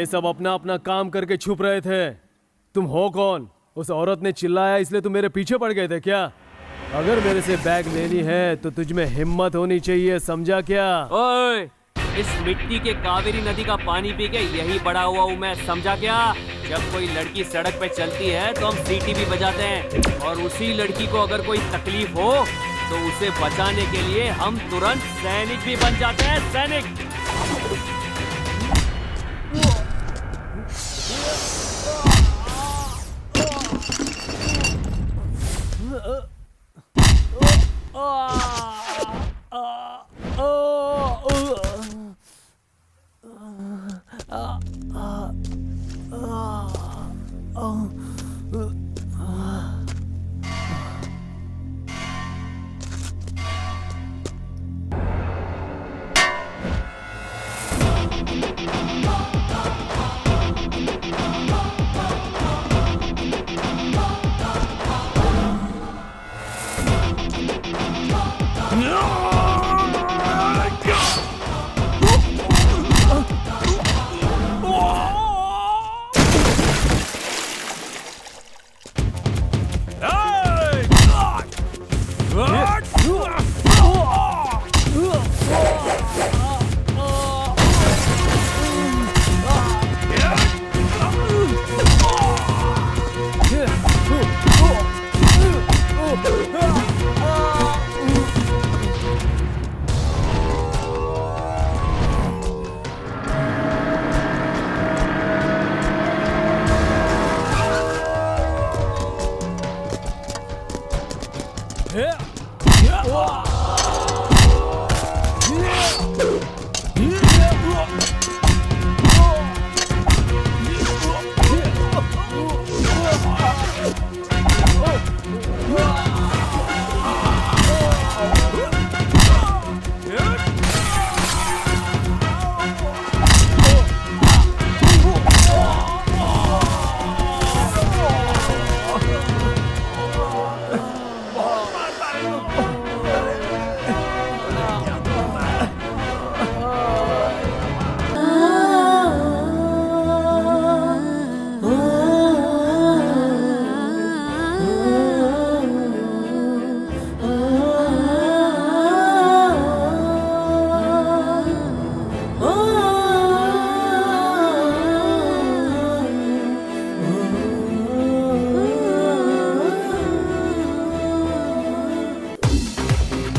ये सब अपना अपना काम करके छुप रहे थे। तुम हो कौन? उस औरत ने चिल्लाया इसलिए तुम मेरे पीछे पड़ गए थे क्या? अगर मेरे से बैग लेनी है तो तुझ में हिम्मत होनी चाहिए, समझा क्या? ओए, इस मिट्टी के कावेरी नदी का पानी पी के यही बड़ा हुआ हूँ मैं, समझा क्या? जब कोई लड़की सड़क पे चलती है तो हम सीटी भी बजाते हैं, और उसी लड़की को अगर कोई तकलीफ हो तो उसे बचाने के लिए हम तुरंत सैनिक भी बन जाते हैं, सैनिक।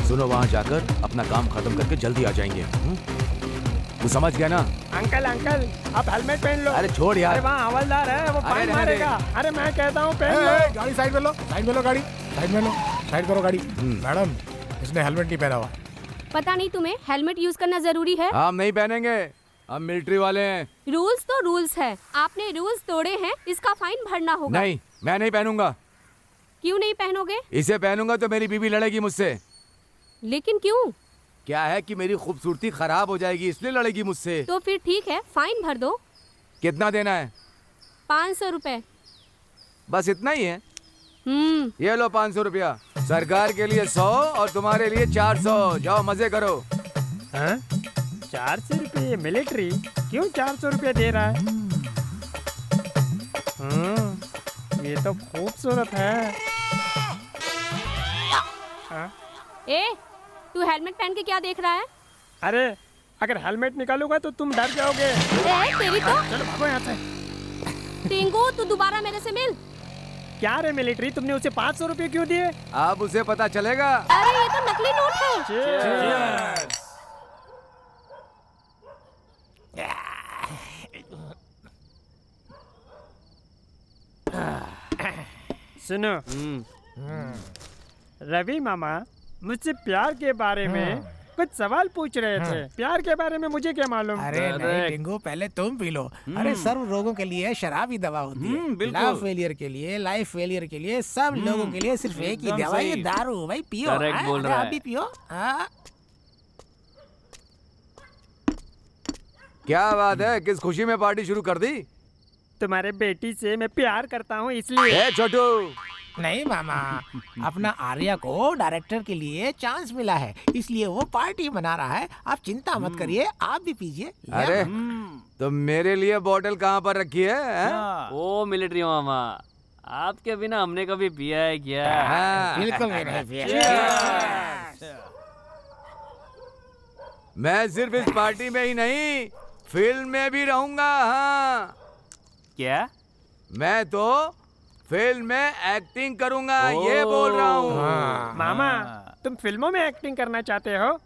सुनो, वहाँ जाकर अपना काम खत्म करके जल्दी आ जाएंगे। तू समझ गया ना? अंकल अंकल, आप हेलमेट पहन लो। अरे छोड़ यार। अरे वहाँ हवलदार है, वो फाइन रहने मारेगा। अरे मैं कहता हूँ पहन लो। गाड़ी साइड में लो, साइड में लो गाड़ी, साइड में लो, साइड करो गाड़ी। मैडम, इसने हेलमेट नहीं पहना हुआ। पता नहीं तुम्हें हेलमेट यूज करना जरूरी है? हम नहीं पहनेंगे, हम मिलिट्री वाले हैं। रूल्स तो रूल्स है, आपने रूल्स तोड़े हैं, इसका फाइन भरना होगा। नहीं, मैं नहीं पहनूंगा। क्यों नहीं पहनोगे? इसे पहनूंगा तो मेरी बीवी लड़ेगी मुझसे। लेकिन क्यों? क्या है कि मेरी खूबसूरती खराब हो जाएगी, इसलिए लड़ेगी मुझसे। तो फिर ठीक है, फाइन भर दो। कितना देना है? 500 रुपए। बस इतना ही है? ये लो 500 रुपया। सरकार के लिए 100 और तुम्हारे लिए 400। जाओ मजे करो। 400 रुपये मिलिट्री क्यों 400 रुपये दे रहा है? ये तो खूबसूरत है। ए, तू हेलमेट पहन के क्या देख रहा है? अरे अगर हेलमेट निकालूंगा तो तुम डर जाओगे। तेरी तो चलो भागो यहाँ से। टिंगू, तू दोबारा मेरे से मिल। क्या रे मिलिट्री, तुमने उसे 500 रुपये क्यों दिए? अब उसे पता चलेगा। अरे ये तो नकली नोट है। सुनो, रवि मामा मुझसे प्यार के बारे में कुछ सवाल पूछ रहे थे। प्यार के बारे में मुझे क्या मालूम? अरे नहीं टिंगू, पहले तुम पी लो। अरे सर्व रोगों के लिए शराब ही दवा होती है। लव फेलियर के लिए, लाइफ फेलियर के लिए, सब लोगों के लिए सिर्फ एक ही दवा है, दारू। भाई पियो, आप भी पियो। क्या बात है, किस खुशी में पार्टी शुरू कर दी? तुम्हारे बेटी से मैं प्यार करता हूँ इसलिए। छोटू, नहीं मामा, अपना आर्या को डायरेक्टर के लिए चांस मिला है, इसलिए वो पार्टी बना रहा है। आप चिंता मत करिए, आप भी पीजिए। अरे तो मेरे लिए बोतल कहाँ पर रखी है, हैं? ओ मिलिट्री मामा, आपके बिना हमने कभी पिया है क्या? हाँ। बिल्कुल भी नहीं पिया। मैं सिर्फ इस पार्टी में ही नहीं, फिल्म में भी रहूंगा। हाँ, क्या? मैं तो फिल्म में एक्टिंग करूंगा, ये बोल रहा हूँ। मामा, तुम फिल्मों में एक्टिंग करना चाहते हो?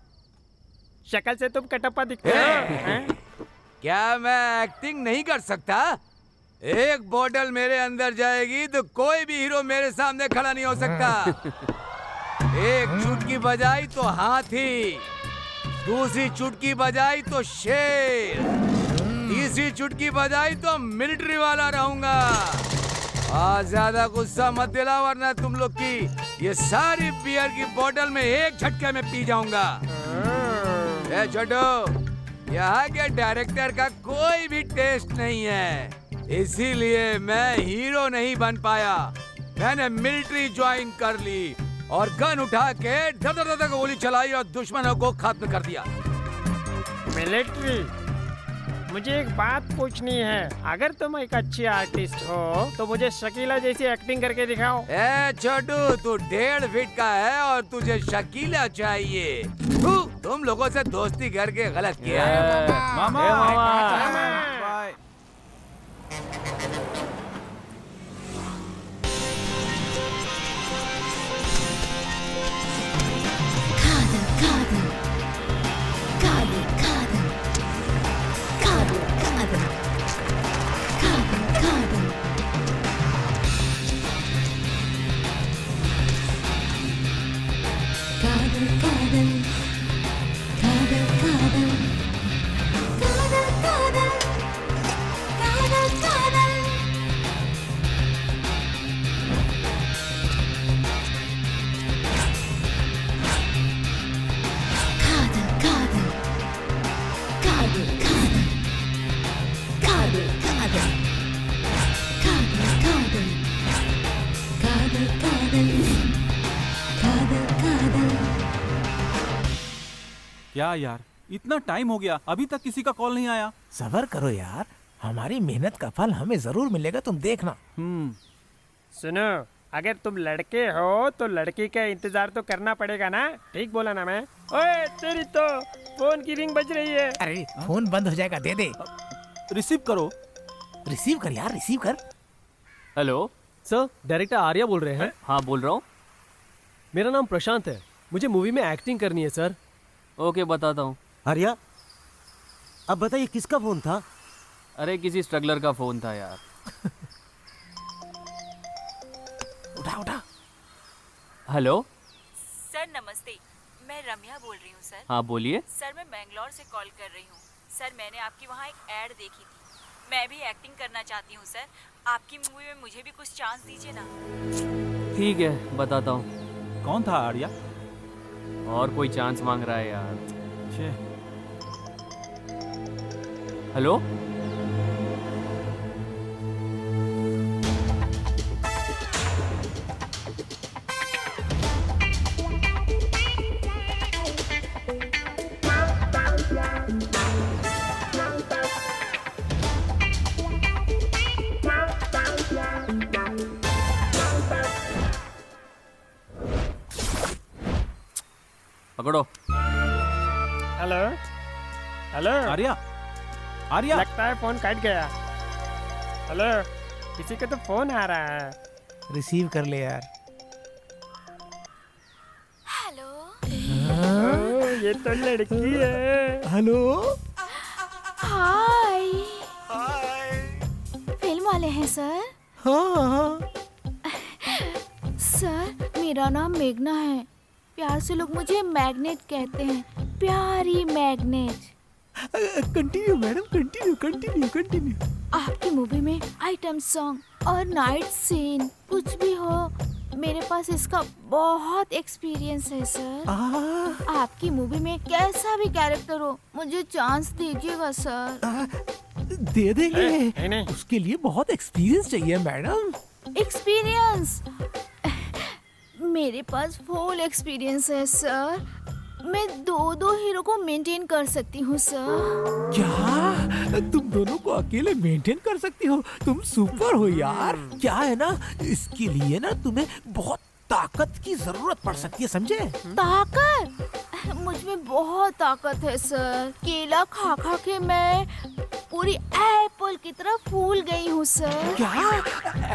शक्ल से तुम कटप्पा दिखते हो। हैं? क्या मैं एक्टिंग नहीं कर सकता? एक बोतल मेरे अंदर जाएगी तो कोई भी हीरो मेरे सामने खड़ा नहीं हो सकता। एक चुटकी बजाई तो हाथी, दूसरी चुटकी बजाई तो शेर, तीसरी चुटकी बजाई तो मिलिट्री वाला रहूंगा। आज ज्यादा गुस्सा मत दिला, वरना तुम लोग की ये सारी बियर की बोतल में एक झटके में पी जाऊंगा। ए छोटू, यहाँ के डायरेक्टर का कोई भी टेस्ट नहीं है, इसीलिए मैं हीरो नहीं बन पाया। मैंने मिलिट्री ज्वाइन कर ली और गन उठा के धड़ धड़ धड़ गोली चलाई और दुश्मनों को खत्म कर दिया। मिलिट्री, मुझे एक बात पूछनी है। अगर तुम एक अच्छी आर्टिस्ट हो तो मुझे शकीला जैसी एक्टिंग करके दिखाओ। ए छोटू, तू 1.5 फीट का है और तुझे शकीला चाहिए। तुम लोगों से दोस्ती करके गलत किया। मामा, क्या यार, इतना टाइम हो गया, अभी तक किसी का कॉल नहीं आया। सब्र करो यार, हमारी मेहनत का फल हमें जरूर मिलेगा, तुम देखना। सुनो, अगर तुम लड़के हो तो लड़की का इंतजार तो करना पड़ेगा ना। ठीक बोला ना मैं? ओए तेरी तो फोन की रिंग बज रही है। अरे फोन बंद हो जाएगा, दे दे। रिसीव करो। रिसीव कर यार, रिसीव कर। हेलो सर, डायरेक्टर आर्या बोल रहे हैं। हाँ बोल रहा हूँ। मेरा नाम प्रशांत है, मुझे मूवी में एक्टिंग करनी है सर। ओके बताता हूँ। आर्या, अब बताइए किसका फोन था? अरे किसी स्ट्रगलर का फोन था यार। उठा उठा। हेलो सर नमस्ते, मैं रम्या बोल रही हूँ सर। हाँ बोलिए। सर मैं बेंगलोर से कॉल कर रही हूँ। सर मैंने आपकी वहाँ एक ऐड देखी थी, मैं भी एक्टिंग करना चाहती हूँ सर। आपकी मूवी में मुझे भी कुछ चांस दीजिए ना। ठीक है बताता हूँ। कौन था आर्या? और कोई चांस मांग रहा है यार। छे। हेलो पकड़ो। Hello hello. आर्या, आर्या। लगता है फोन कट गया। हेलो, किसी का तो फोन आ रहा है। रिसीव कर ले यार। हेलो। ये तो लड़की है। हेलो। हाय। फिल्म वाले हैं सर? हाँ। सर मेरा नाम मेघना है, प्यार से लोग मुझे मैग्नेट कहते हैं, प्यारी magnet. Continue madam, continue continue continue. आपकी मूवी में आइटम सॉन्ग और नाइट सीन कुछ भी हो, मेरे पास इसका बहुत एक्सपीरियंस है सर। आपकी मूवी में कैसा भी कैरेक्टर हो, मुझे चांस दीजिएगा सर। दे देंगे। नहीं। उसके लिए बहुत एक्सपीरियंस चाहिए मैडम। एक्सपीरियंस? मेरे पास फुल एक्सपीरियंस है सर। मैं दो हीरो को मेंटेन कर सकती हूँ सर। क्या तुम दोनों को अकेले मेंटेन कर सकती हो? तुम सुपर हो यार। क्या है ना, इसके लिए ना तुम्हें बहुत ताकत की जरूरत पड़ सकती है, समझे? ताकत? मुझ में बहुत ताकत है सर। केला खा खा के मैं पूरी एप्पल की तरह फूल गई हूँ सर। क्या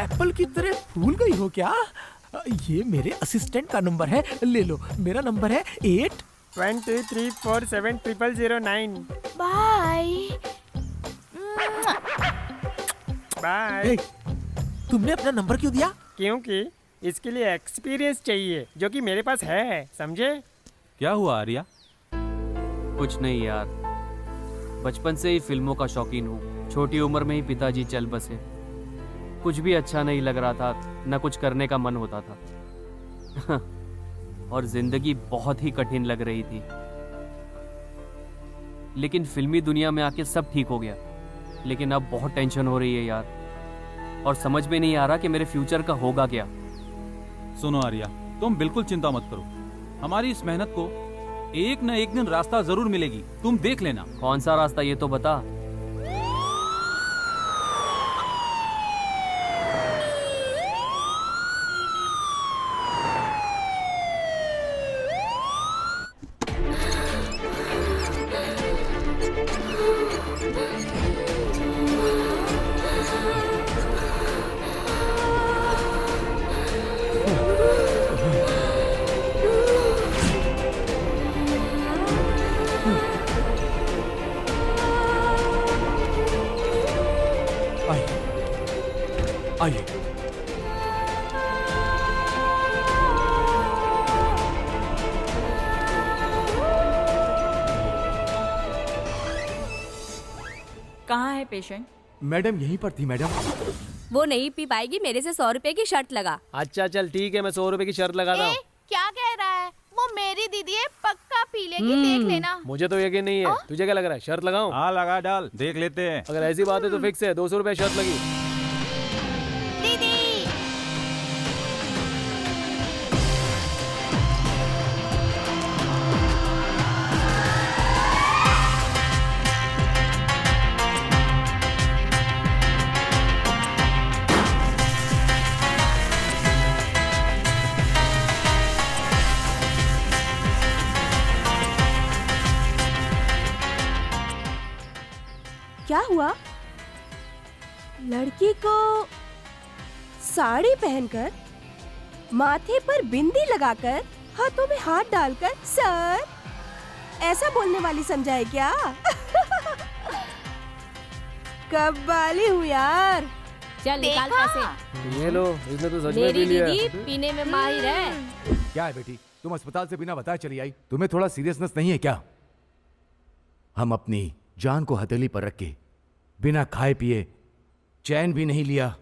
एप्पल की तरह फूल गई हो क्या? ये मेरे असिस्टेंट का नंबर है, ले लो। मेरा नंबर है 8234700009। Bye bye. तुमने अपना नंबर क्यों दिया? क्योंकि इसके लिए एक्सपीरियंस चाहिए, जो कि मेरे पास है, समझे? क्या हुआ आर्या? कुछ नहीं यार, बचपन से ही फिल्मों का शौकीन हूँ। छोटी उम्र में ही पिताजी चल बसे। कुछ भी अच्छा नहीं लग रहा था, न कुछ करने का मन होता था। और जिंदगी बहुत ही कठिन लग रही थी। लेकिन फिल्मी दुनिया में आके सब ठीक हो गया। लेकिन अब बहुत टेंशन हो रही है यार, और समझ में नहीं आ रहा कि मेरे फ्यूचर का होगा क्या। सुनो आर्या, तुम बिल्कुल चिंता मत करो। हमारी इस मेहनत को एक न एक दिन रास्ता जरूर मिलेगी, तुम देख लेना। कौन सा रास्ता ये तो बता। आइए। कहाँ है पेशेंट? मैडम यहीं पर थी मैडम। वो नहीं पी पाएगी, मेरे से 100 रुपए की शर्त लगा। अच्छा चल ठीक है, मैं 100 रुपए की शर्त लगाता हूँ। क्या कह रहा है? वो मेरी दीदी है, पक्का पी लेगी, देख लेना। मुझे तो यकीन नहीं है। तुझे क्या लग रहा है, शर्त लगाऊं? हाँ लगा डाल, देख लेते हैं। अगर ऐसी बात है तो फिक्स है, 200 रुपए शर्त लगी। दीदी क्या हुआ? लड़की को साड़ी पहनकर, माथे पर बिंदी लगाकर, हाथों में हाथ डालकर सर ऐसा बोलने वाली समझा है क्या? कब वाली हूँ यार। चल निकाल पैसे। ये लो, इसने तो सच में मेरी पी लिया। दीदी पीने में माहिर है। क्या है बेटी, तुम अस्पताल से बिना बताए चली आई? तुम्हें थोड़ा सीरियसनेस नहीं है क्या? हम अपनी जान को हथेली पर रख के बिना खाए पिए चैन भी नहीं लिया,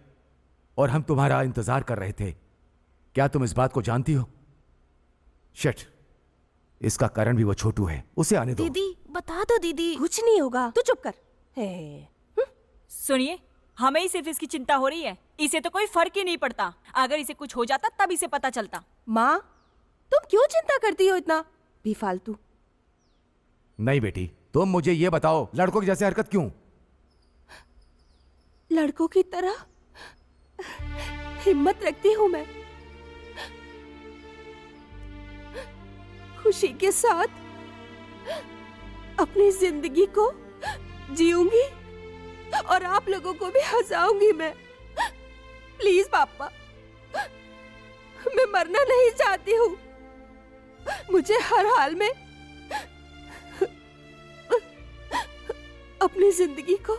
और हम तुम्हारा इंतजार कर रहे थे। क्या तुम इस बात को जानती हो? शिट, इसका कारण भी वो छोटू है, उसे आने दो। दीदी बता दो दीदी। कुछ नहीं होगा, तू चुप कर। सुनिए, हमें ही सिर्फ इसकी चिंता हो रही है। इसे तो कोई फर्क ही नहीं पड़ता। अगर इसे कुछ हो जाता तब इसे पता चलता। माँ, तुम क्यों चिंता करती हो इतना बेफालतू? नहीं बेटी, तुम मुझे ये बताओ, लड़कों की जैसे हरकत क्यों? लड़कों की तरह हिम्मत रखती हूँ मैं। खुशी के साथ अपनी जिंदगी को जीऊंगी और आप लोगों को भी हंसाऊंगी मैं। प्लीज पापा, मैं मरना नहीं चाहती हूँ। मुझे हर हाल में अपनी जिंदगी को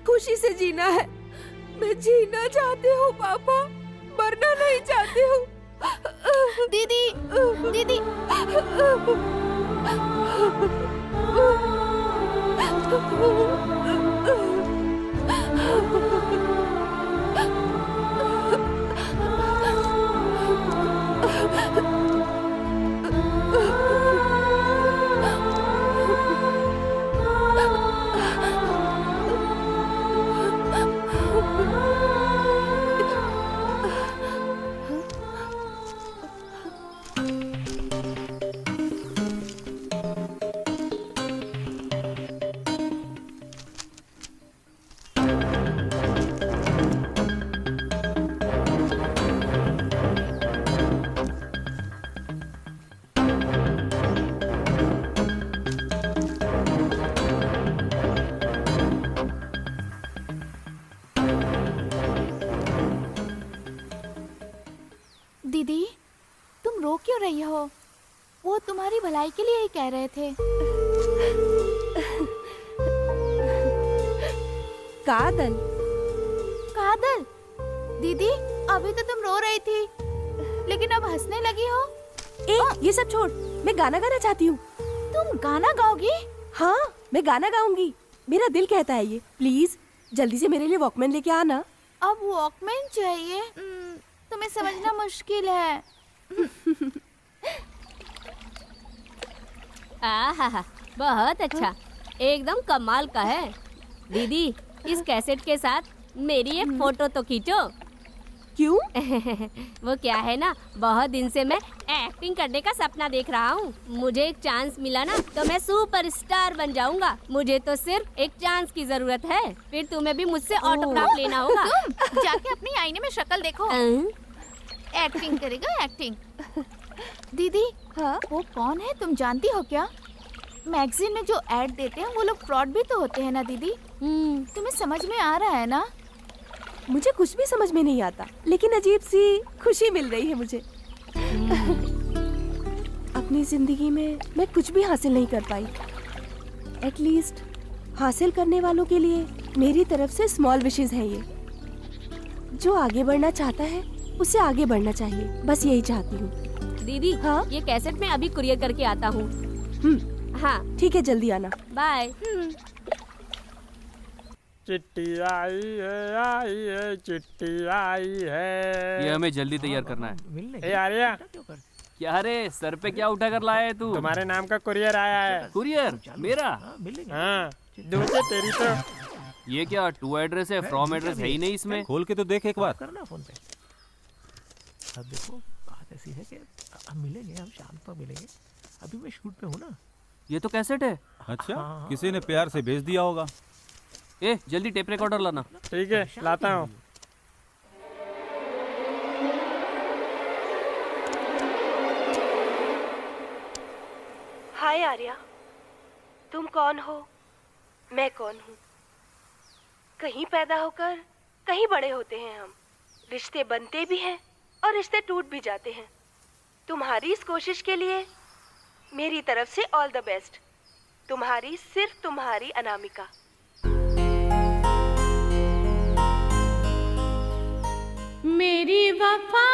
खुशी से जीना है। मैं जीना चाहती हूँ पापा, मरना नहीं चाहती हूँ। दीदी दीदी दीदी, तुम रो क्यों रही हो? वो तुम्हारी भलाई के लिए ही कह रहे थे। कादल, कादल, दीदी अभी तो तुम रो रही थी, लेकिन अब हंसने लगी हो। ये सब छोड़, मैं गाना गाना चाहती हूँ। तुम गाना गाओगी? हाँ, मैं गाना गाऊंगी। मेरा दिल कहता है ये। प्लीज जल्दी से मेरे लिए वॉकमैन लेके आना। अब वॉकमैन चाहिए? तुम्हें समझना मुश्किल है। आहा, बहुत अच्छा, एकदम कमाल का है। दीदी, इस कैसेट के साथ मेरी एक फोटो तो खींचो। क्यों? वो क्या है ना, बहुत दिन से मैं एक्टिंग करने का सपना देख रहा हूँ। मुझे एक चांस मिला ना तो मैं सुपरस्टार बन जाऊंगा। मुझे तो सिर्फ एक चांस की जरूरत है, फिर तुम्हें भी मुझसे ऑटोग्राफ लेना होगा। तुम जाके अपनी आईने में शक्ल देखो। एक्टिंग करेगा, एक्टिंग। दीदी, हाँ? वो कौन है तुम जानती हो क्या? मैगजीन में जो ऐड देते हैं वो लोग फ्रॉड भी तो होते हैं ना दीदी। तुम्हें समझ में आ रहा है ना? मुझे कुछ भी समझ में नहीं आता, लेकिन अजीब सी खुशी मिल रही है मुझे। अपनी जिंदगी में मैं कुछ भी हासिल नहीं कर पाई। एटलीस्ट हासिल करने वालों के लिए मेरी तरफ से स्मॉल विशेस हैं ये। जो आगे बढ़ना चाहता है उसे आगे बढ़ना चाहिए, बस यही चाहती हूँ। दीदी, हाँ? ये कैसेट मैं अभी कुरियर करके आता हूँ। हाँ ठीक है, जल्दी आना। बाय। चिट्ठी आई है, चिट्ठी आई है। ये हमें जल्दी तैयार करना है। ए आर्या, क्या रे, सर पे क्या उठा कर लाया है तू? तुम्हारे नाम का कुरियर आया है। कुरियर? मेरा? हाँ, दूसरे तेरी तो। ये क्या टू एड्रेस है, फ्रॉम एड्रेस है ही नहीं इसमें। खोल के तो देख एक बार। करना फोन पे। अब देखो, बात ऐसी है कि हम मिलेंगे, हम शाम को मिलेंगे। अभी मैं शूट पे हूँ ना। ये तो कैसेट है। अच्छा, किसी ने प्यार से भेज दिया होगा। ए, जल्दी टेप रिकॉर्डर लाना। ठीक है, लाता हूँ। हाय आर्या, तुम कौन हो? मैं कौन हूँ? कहीं पैदा होकर कहीं बड़े होते हैं हम। रिश्ते बनते भी हैं और रिश्ते टूट भी जाते हैं। तुम्हारी इस कोशिश के लिए मेरी तरफ से ऑल द बेस्ट। तुम्हारी, सिर्फ तुम्हारी, अनामिका। मेरी वफा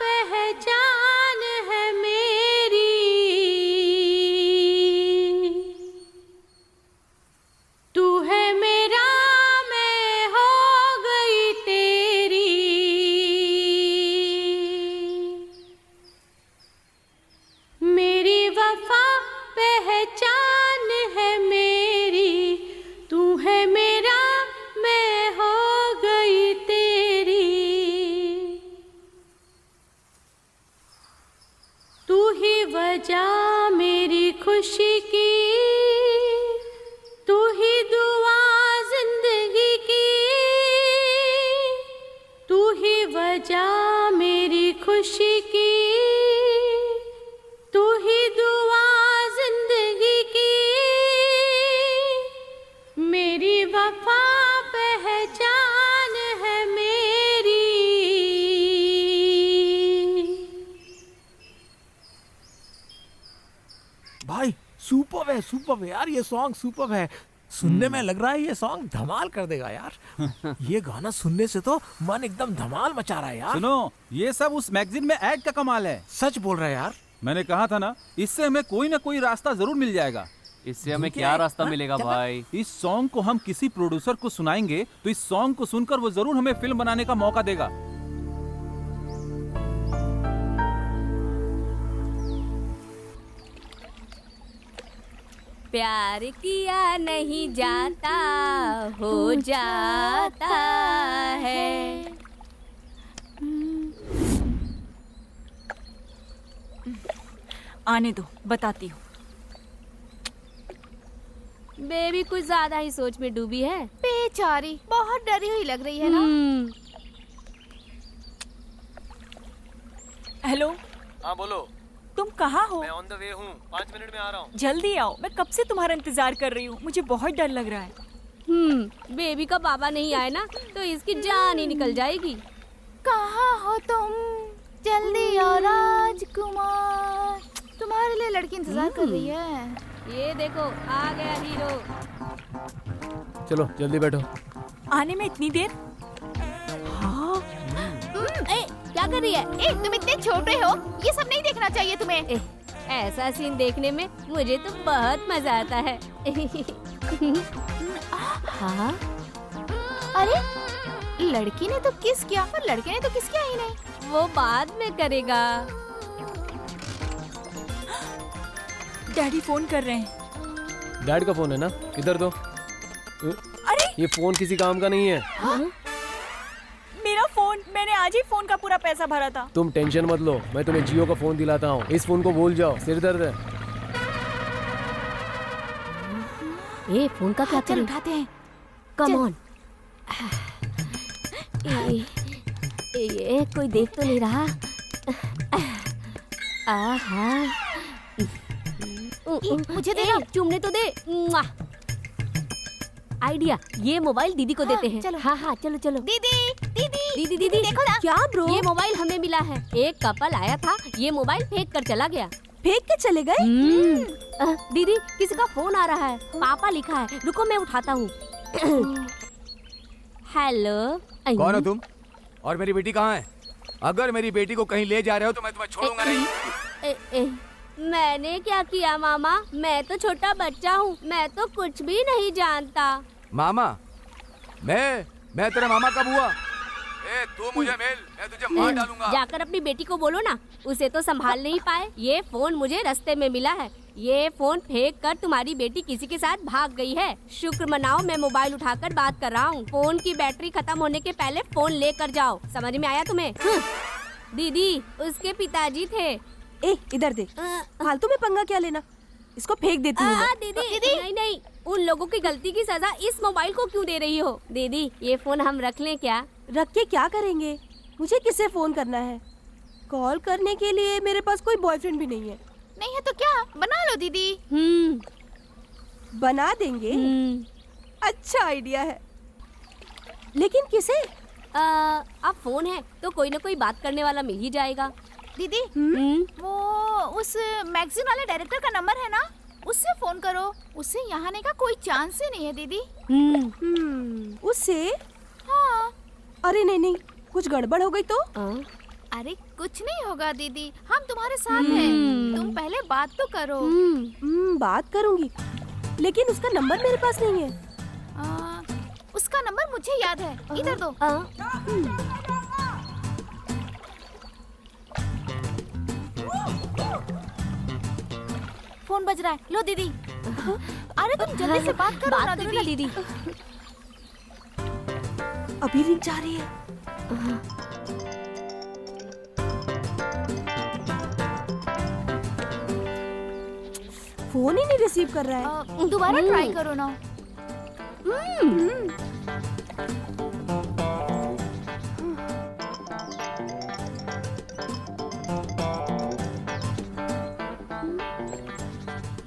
पहचान है मेरी, तू है मेरा, मैं हो गई तेरी। मेरी वफा पहचान है मेरी, तू है मेरा, मैं हो गई तेरी। तू ही वजह मेरी खुशी की, तू ही दुआ जिंदगी की। तू ही वजह मेरी खुशी की, तू ही दुआ जिंदगी की। मेरी वफा पहचान है मेरी। भाई सुपर है यार, ये सॉन्ग सुपर है। सुनने में लग रहा है ये सॉन्ग धमाल कर देगा यार। ये गाना सुनने से तो मन एकदम धमाल मचा रहा है यार। सुनो, ये सब उस मैगजीन में ऐड का कमाल है। सच बोल रहा है यार। मैंने कहा था ना, इससे हमें कोई ना कोई रास्ता जरूर मिल जाएगा। इससे हमें क्या रास्ता मिलेगा भाई? इस सॉन्ग को हम किसी प्रोड्यूसर को सुनाएंगे तो इस सॉन्ग को सुनकर वो जरूर हमें फिल्म बनाने का मौका देगा। प्यार किया नहीं जाता, हो जाता है। आने दो, बताती हूँ। बेबी कुछ ज्यादा ही सोच में डूबी है। बेचारी बहुत डरी हुई लग रही है ना। हेलो। हाँ बोलो। तुम कहाँ हो? मैं ऑन द वे हूँ, 5 मिनट में आ रहा हूँ। जल्दी आओ, मैं कब से तुम्हारा इंतजार कर रही हूँ। मुझे बहुत डर लग रहा है। बेबी का बाबा नहीं आए ना तो इसकी जान ही निकल जाएगी। कहाँ हो तुम? जल्दी आओ। कुमार, तुम्हारे लिए लड़की इंतजार कर रही है। ये देखो आ गया हीरो। चलो जल्दी बैठो। आने में इतनी देर? क्या कर रही है? तुम इतने छोटे हो, ये सब नहीं देखना चाहिए तुम्हें। ऐसा सीन देखने में मुझे तो बहुत मजा आता है। हाँ? अरे लड़की ने तो किस किया और लड़के ने तो किस किया ही नहीं। वो बाद में करेगा। डैडी फोन कर रहे हैं। डैड का फोन है ना, इधर दो। अरे ये फोन किसी काम का नहीं है। हाँ? मेरा फोन, मैंने आज ही फोन का पूरा पैसा भरा था। तुम टेंशन मत लो, मैं तुम्हें जियो का फोन दिलाता हूँ। इस फोन को भूल जाओ, सिर दर्द है। ये फोन का क्या चल उठाते हैं। Come on. ये कोई देख तो नहीं रहा। आहा। मुझे दे दो। चूमने तो दे। आइडिया, ये मोबाइल दीदी को देते हैं। चलो। हाँ हाँ चलो चलो। दीदी दीदी देखो ना। क्या ब्रो? ये मोबाइल हमें मिला है। एक कपल आया था, ये मोबाइल फेंक कर चला गया। फेंक के चले गए? दीदी किसी का फोन आ रहा है, पापा लिखा है। रुको मैं उठाता हूँ। हेलो। कौन हो तुम? और मेरी बेटी कहाँ है? अगर मेरी बेटी को कहीं ले जा रहे हो तो मैं तुम्हें छोड़ूंगा नहीं। मैंने क्या किया मामा? मैं तो छोटा बच्चा हूँ, मैं तो कुछ भी नहीं जानता। मामा? मैं तेरा मामा कब हुआ? तू मुझे मिल, मैं तुझे मार डालूंगा। जाकर अपनी बेटी को बोलो ना, उसे तो संभाल नहीं पाए। ये फोन मुझे रास्ते में मिला है। ये फोन फेंक कर तुम्हारी बेटी किसी के साथ भाग गई है। शुक्र मनाओ, मैं मोबाइल उठाकर बात कर रहा हूँ। फोन की बैटरी खत्म होने के पहले फोन लेकर जाओ। समझ में आया तुम्हें? दीदी उसके पिताजी थे। इधर दे। फालतू में पंगा क्या लेना, इसको फेंक देती हूँ। दीदी नहीं, उन लोगों की गलती की सजा इस मोबाइल को क्यों दे रही हो? दीदी ये फोन हम रख लें क्या? रख के क्या करेंगे? मुझे किसे फोन करना है? कॉल करने के लिए मेरे पास कोई बॉयफ्रेंड भी नहीं है। नहीं है तो क्या, बना लो दीदी। बना देंगे। अच्छा आइडिया है, लेकिन किसे? अब फोन है तो कोई ना कोई बात करने वाला मिल ही जाएगा। दीदी वो उस मैगजीन वाले डायरेक्टर का नंबर है ना, उससे फोन करो। उससे यहाँ आने का कोई चांस ही नहीं है दीदी। उससे? हाँ। अरे नहीं, कुछ गड़बड़ हो गई तो? अरे कुछ नहीं होगा दीदी, हम तुम्हारे साथ हैं। तुम पहले बात तो करो। बात करूंगी, लेकिन उसका नंबर मेरे पास नहीं है। उसका नंबर मुझे याद है, इधर दो। फोन बज रहा है, लो दीदी। अरे तुम जल्दी से बात करो ना दीदी। अभी रिंग जा रही है। फोन ही नहीं रिसीव कर रहा है। दोबारा ट्राई करो ना।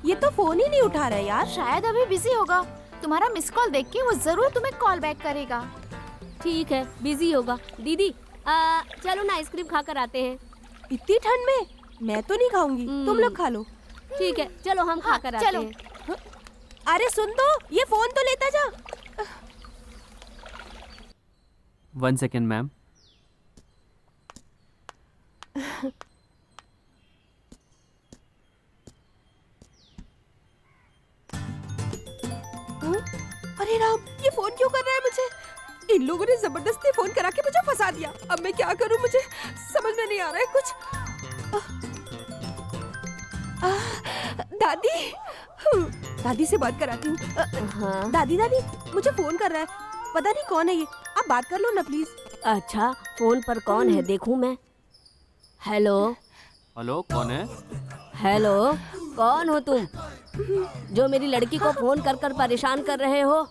ये तो फोन ही नहीं उठा रहा है यार। शायद अभी बिजी होगा। तुम्हारा मिस कॉल देख के वो जरूर तुम्हें कॉल बैक करेगा। ठीक है, बिजी होगा। दीदी चलो ना आइसक्रीम खा कर आते हैं। इतनी ठंड में? मैं तो नहीं खाऊंगी, तुम लोग खा लो। ठीक है चलो हम खा कर आते हैं। अरे सुन तो, ये फोन तो लेता जा। 1 सेकेंड मैम। अरे राम, ये फोन क्यों कर रहा है मुझे? इन लोगों ने जबरदस्ती फोन करा के मुझे फंसा दिया। अब मैं क्या करूं, मुझे समझ में नहीं आ रहा है कुछ। दादी से बात कराती हूँ। दादी मुझे फोन कर रहा है, पता नहीं कौन है ये। आप बात कर लो ना प्लीज। अच्छा फोन पर कौन है देखूं मैं। हेलो कौन है? हेलो, कौन हो तुम जो मेरी लड़की को फोन कर कर परेशान कर रहे हो?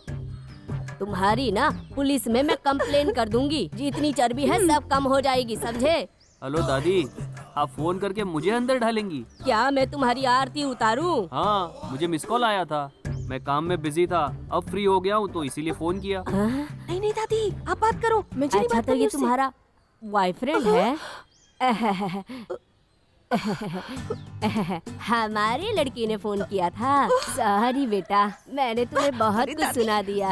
तुम्हारी ना पुलिस में मैं कंप्लेन कर दूंगी। जितनी चर्बी है सब कम हो जाएगी, समझे? हेलो दादी, आप फोन करके मुझे अंदर ढालेंगी क्या? मैं तुम्हारी आरती उतारूं? हाँ, मुझे मिस कॉल आया था, मैं काम में बिजी था, अब फ्री हो गया हूँ तो इसीलिए फोन किया। नहीं दादी, आप बात करो। अच्छा तो ये तुम्हारा बॉयफ्रेंड है? हमारी लड़की ने फोन किया था। सॉरी बेटा, मैंने तुम्हें बहुत कुछ सुना दिया।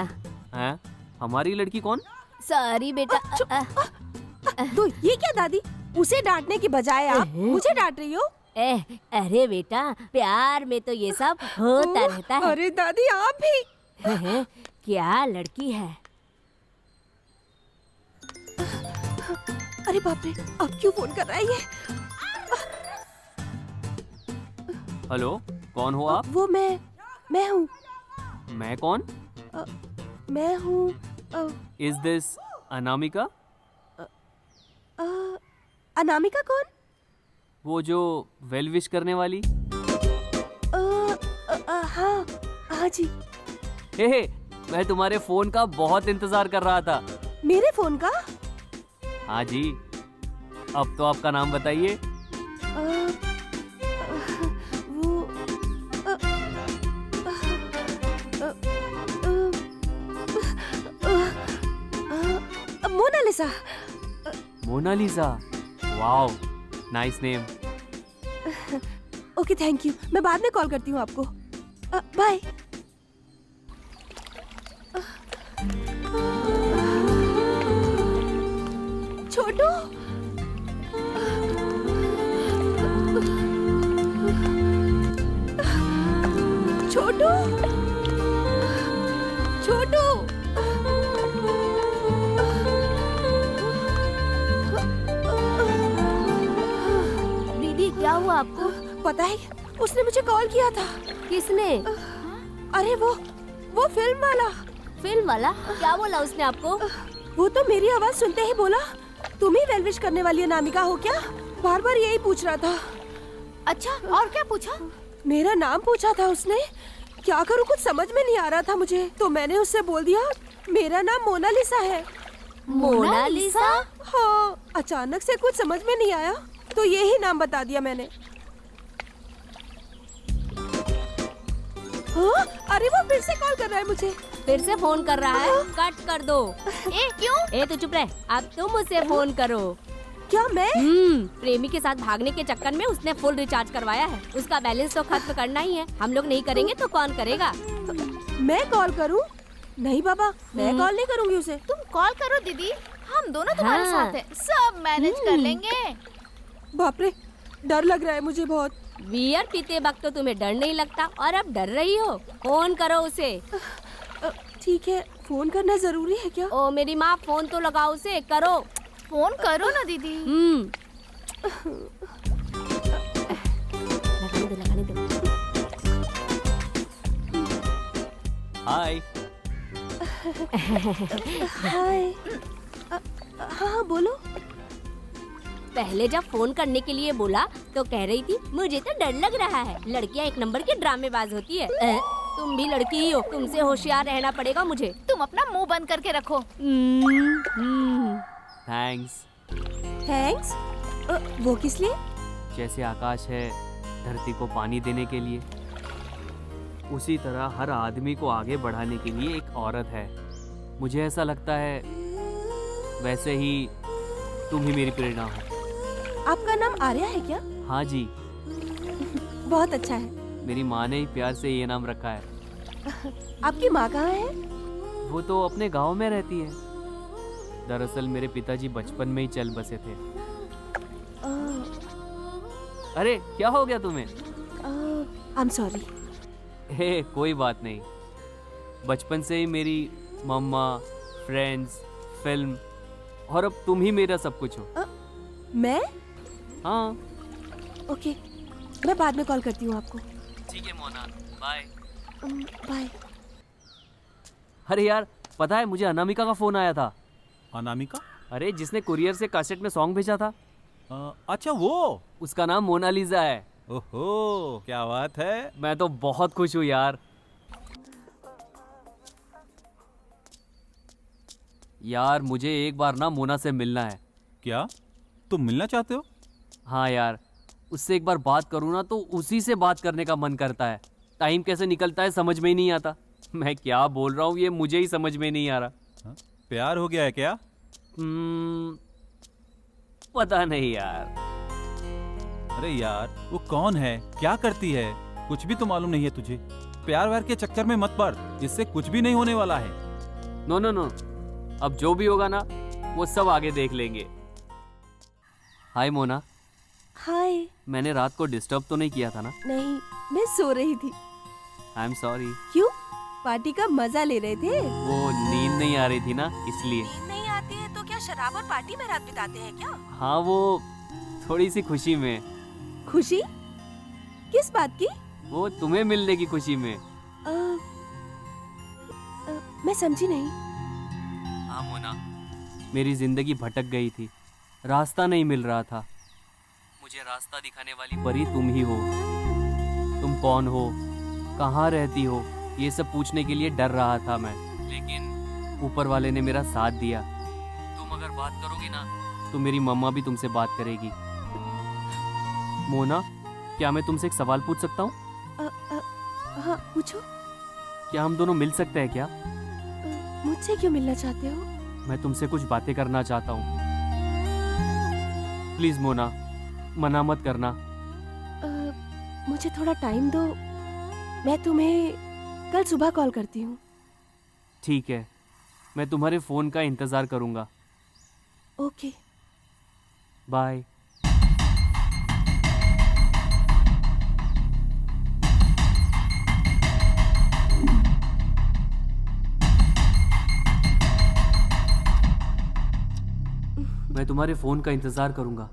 हैं? हमारी लड़की कौन? सॉरी बेटा। तो ये क्या दादी, उसे डांटने की बजाय आप मुझे डांट रही हो? अरे बेटा, प्यार में तो ये सब होता रहता है। अरे दादी आप भी। क्या लड़की है। अरे बाप रे, अब क्यों फोन कर रहा है ये? हेलो, कौन हो आप? वो मैं हूँ। मैं कौन? मैं हूँ। Is this Anamika? अनामिका कौन? वो जो वेल विश करने वाली? हाँ हाँ जी। हे, मैं तुम्हारे फोन का बहुत इंतजार कर रहा था। मेरे फोन का? हाँ जी। अब तो आपका नाम बताइए। Monalisa. Monalisa, wow, nice name. Okay thank you, मैं बाद में कॉल करती हूँ आपको। बाय। छोटू, छोटू, छोटू। दीदी क्या हुआ आपको? पता है, उसने मुझे कॉल किया था। किसने? अरे वो फिल्म वाला। फिल्म वाला? क्या बोला उसने आपको? वो तो मेरी आवाज सुनते ही बोला, तुम ही वेल विश करने वाली अनामिका हो क्या? बार बार यही पूछ रहा था। अच्छा, और क्या पूछा? मेरा नाम पूछा था उसने। क्या करूँ, कुछ समझ में नहीं आ रहा था मुझे, तो मैंने उससे बोल दिया मेरा नाम मोनालिसा है। मोनालिसा? हाँ, अचानक से कुछ समझ में नहीं आया तो यही नाम बता दिया मैंने। हाँ? अरे वो फिर से कॉल कर रहा है मुझे। फिर से फोन कर रहा है? कट कर दो। क्यों? तू चुप रह, अब तुम उसे फोन करो। क्या मैं? प्रेमी के साथ भागने के चक्कर में उसने फुल रिचार्ज करवाया है। उसका बैलेंस तो खत्म करना ही है। हम लोग नहीं करेंगे तो कौन करेगा? मैं कॉल करूं? नहीं बाबा, मैं कॉल नहीं करूंगी उसे। तुम कॉल करो दीदी, हम दोनों तुम्हारे साथ हैं, सब मैनेज कर लेंगे। बाप रे, डर लग रहा है मुझे बहुत। बियर पीते वक्त तो तुम्हें डर नहीं लगता और अब डर रही हो। फोन करो उसे। ठीक है, फोन करना जरूरी है क्या? ओ मेरी माँ, फोन तो लगाओ उसे, करो। फोन करो ना दीदी। लगाने दो। हाय। हाय। हाँ बोलो। पहले जब फोन करने के लिए बोला तो कह रही थी मुझे तो डर लग रहा है। लड़कियां एक नंबर की ड्रामेबाज होती है। तुम भी लड़की ही हो, तुमसे होशियार रहना पड़ेगा मुझे। तुम अपना मुंह बंद करके रखो। थैंक्स। थैंक्स? वो किस लिए? जैसे आकाश है धरती को पानी देने के लिए, उसी तरह हर आदमी को आगे बढ़ाने के लिए एक औरत है। मुझे ऐसा लगता है वैसे ही तुम ही मेरी प्रेरणा हो। आपका नाम आर्या है क्या? हाँ जी। बहुत अच्छा है। मेरी माँ ने ही प्यार से ये नाम रखा है। आपकी माँ कहाँ है? वो तो अपने गांव में रहती है। दरअसल मेरे पिताजी बचपन में ही चल बसे थे। अरे क्या हो गया तुम्हें? I'm sorry। हे कोई बात नहीं। बचपन से ही मेरी मम्मा, फ्रेंड्स, फिल्म और अब तुम ही मेरा सब कुछ हो। मैं? हाँ। ओके, मैं बाद में कॉल करती हूँ आपको। ठीक है मोना, बाय। बाय। अरे यार, पता है मुझे अनामिका का फोन आया था। अनामिका? अरे जिसने कुरियर से कैसेट में सॉन्ग भेजा था। अच्छा वो? उसका नाम मोनालिसा है। ओहो, क्या बात है। मैं तो बहुत खुश हूँ यार। यार मुझे एक बार ना मोना से मिलना है। क्या तुम मिलना चाहते हो? हाँ यार, उससे एक बार बात करूँ ना तो उसी से बात करने का मन करता है। टाइम कैसे निकलता है समझ में ही नहीं आता। मैं क्या बोल रहा हूँ ये मुझे ही समझ में नहीं आ रहा। हाँ? प्यार हो गया है क्या? पता नहीं यार। अरे यार वो कौन है, क्या करती है, कुछ भी तो मालूम नहीं है तुझे। प्यार व्यार के चक्कर में मत पड़, इससे कुछ भी नहीं होने वाला है। नो नो नो, अब जो भी होगा ना वो सब आगे देख लेंगे। हाय मोना। हाय। मैंने रात को डिस्टर्ब तो नहीं किया था ना? नहीं, मैं सो रही थी। आई एम सॉरी। क्यों? पार्टी का मजा ले रहे थे? वो नींद नहीं आ रही थी ना, इसलिए। नींद नहीं आती है तो क्या शराब और पार्टी में रात बिताते हैं क्या? हाँ, वो थोड़ी सी खुशी में। खुशी? किस बात की? वो तुम्हें मिलने की खुशी में। मैं समझी नहीं। हाँ मोना, मेरी जिंदगी भटक गई थी, रास्ता नहीं मिल रहा था। मुझे रास्ता दिखाने वाली परी तुम ही हो। तुम कौन हो, कहाँ रहती हो, ये सब पूछने के लिए डर रहा था मैं, लेकिन ऊपर वाले ने मेरा साथ दिया। तुम अगर बात करोगी ना तो मेरी मम्मा भी तुमसे बात करेगी। मोना, क्या मैं तुमसे एक सवाल पूछ सकता हूँ? हाँ, पूछो। क्या हम दोनों मिल सकते हैं क्या? मुझसे क्यों मिलना चाहते हो? मैं तुमसे कुछ बातें करना चाहता हूँ। प्लीज मोना, मना मत करना। मुझे थोड़ा टाइम दो, मैं तुम्हें कल सुबह कॉल करती हूँ। ठीक है, मैं तुम्हारे फोन का इंतजार करूंगा। Okay, bye. मैं तुम्हारे फोन का इंतजार करूंगा।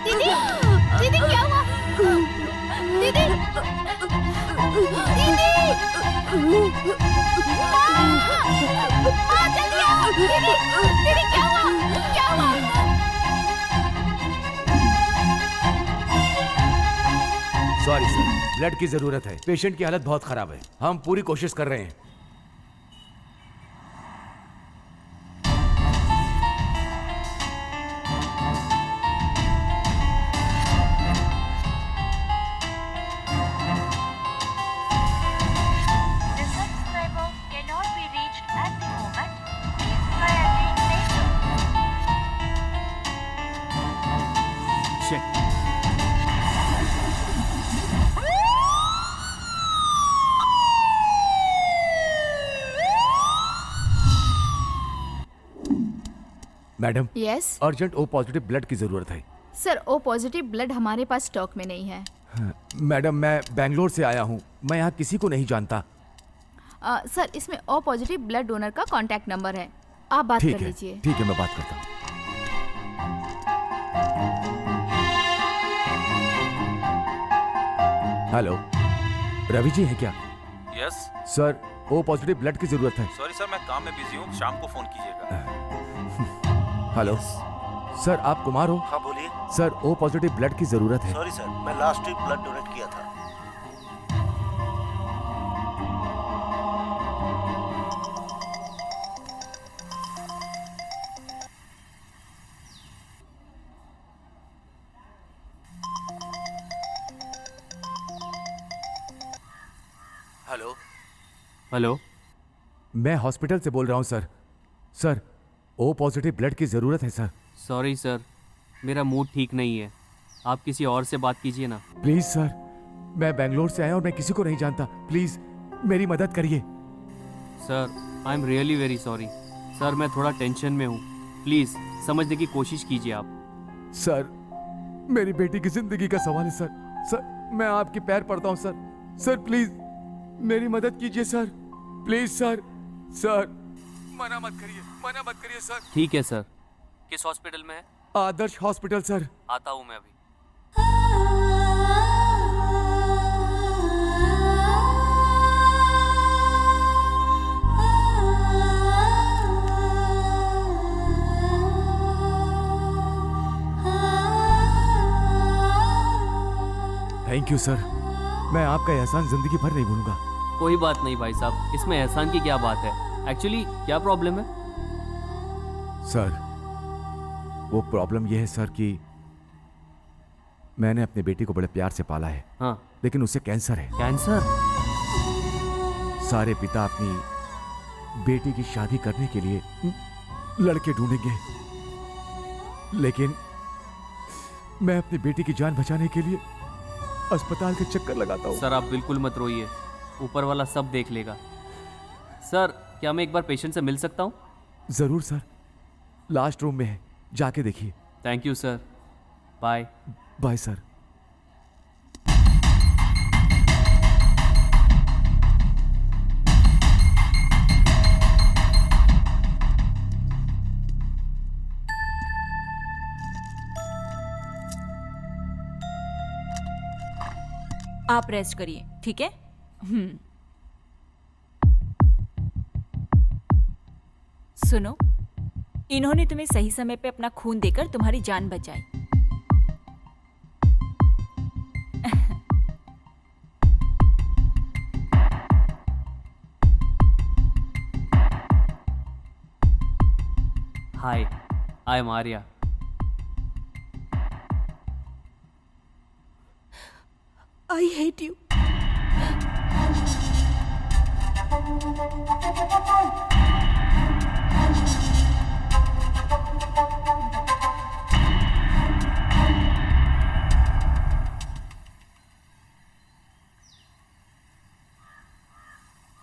दीदी, दीदी क्या हुआ? दीदी, दीदी, माँ जल्दी आओ। दीदी, दीदी क्या हुआ? क्या हुआ? सॉरी सर, ब्लड की जरूरत है। पेशेंट की हालत बहुत खराब है। हम पूरी कोशिश कर रहे हैं। Madam, yes urgent O positive blood की जरूरत है। सर, ओ पॉजिटिव ब्लड हमारे पास स्टॉक में नहीं है। मैडम, मैं बेंगलोर से आया हूँ, मैं यहाँ किसी को नहीं जानता। सर, इसमें ओ पॉजिटिव ब्लड डोनर का कांटेक्ट नंबर है, आप बात कर लीजिए। ठीक है, मैं बात करता हूँ। हेलो, रवि जी हैं क्या? Yes sir, O positive blood की जरूरत है। सॉरी सर, मैं काम में बिजी हूँ, शाम को फोन कीजिएगा। हेलो सर, आप कुमार हो? हाँ बोलिए। सर, ओ पॉजिटिव ब्लड की जरूरत है। सॉरी सर, मैं लास्ट वीक ब्लड डोनेट किया था। हेलो हेलो, मैं हॉस्पिटल से बोल रहा हूँ sir. Sir, O positive blood की ज़रूरत है सर। सॉरी सर, मेरा मूड ठीक नहीं है, आप किसी और से बात कीजिए ना। प्लीज़ सर, मैं बेंगलोर से आया और मैं किसी को नहीं जानता, प्लीज़ मेरी मदद करिए। Sir, I am really very sorry. Sir, मैं थोड़ा टेंशन में हूँ, प्लीज़ समझने की कोशिश कीजिए आप। सर, मेरी बेटी की ज़िंदगी का सवाल है सर। सर, मैं आपके पैर पड़ता हूँ सर। सर प्लीज़ मेरी मदद कीजिए सर, प्लीज़ सर। सर, मना मत करिए सर। ठीक है सर, किस हॉस्पिटल में है? आदर्श हॉस्पिटल सर। आता हूँ मैं अभी। थैंक यू सर, मैं आपका एहसान जिंदगी भर नहीं भूलूंगा। कोई बात नहीं भाई साहब, इसमें एहसान की क्या बात है। एक्चुअली क्या प्रॉब्लम है? सर वो प्रॉब्लम यह है सर कि मैंने अपनी बेटी को बड़े प्यार से पाला है। हाँ। लेकिन उसे कैंसर है। कैंसर? सारे पिता अपनी बेटी की शादी करने के लिए लड़के ढूंढेंगे, लेकिन मैं अपनी बेटी की जान बचाने के लिए अस्पताल के चक्कर लगाता हूँ। सर आप बिल्कुल मत रोइए, ऊपर वाला सब देख लेगा। सर क्या मैं एक बार पेशेंट से मिल सकता हूँ? जरूर सर, लास्ट रूम में है, जाके देखिए। Thank you sir, bye. Bye sir. आप रेस्ट करिए, ठीक है? सुनो, इन्होंने तुम्हें सही समय पे अपना खून देकर तुम्हारी जान बचाई। Hi, I am Arya. I hate you.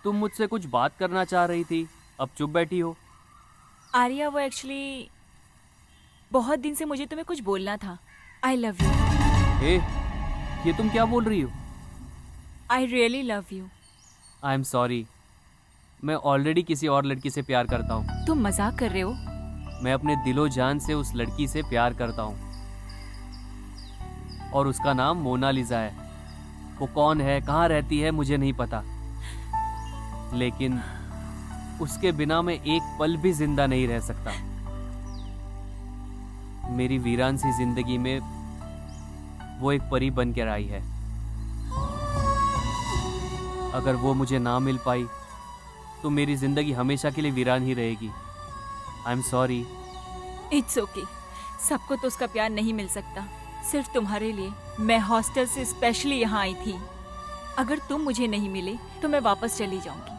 तुम मुझसे कुछ बात करना चाह रही थी, अब चुप बैठी हो। आर्या, वो एक्चुअली बहुत दिन से मुझे तुम्हें कुछ बोलना था। आई लव यू। ये तुम क्या बोल रही हो? I really love you. I am sorry, मैं ऑलरेडी किसी और लड़की से प्यार करता हूँ। तुम मजाक कर रहे हो? मैं अपने दिलो जान से उस लड़की से प्यार करता हूँ और उसका नाम मोनालिसा है। वो कौन है, कहाँ रहती है, मुझे नहीं पता, लेकिन उसके बिना मैं एक पल भी जिंदा नहीं रह सकता। मेरी वीरान सी जिंदगी में वो एक परी बन कर आई है। अगर वो मुझे ना मिल पाई तो मेरी जिंदगी हमेशा के लिए वीरान ही रहेगी। आई एम सॉरी। It's okay. सबको तो उसका प्यार नहीं मिल सकता, सिर्फ तुम्हारे लिए मैं हॉस्टल से स्पेशली यहाँ आई थी। अगर तुम मुझे नहीं मिले तो मैं वापस चली जाऊंगी।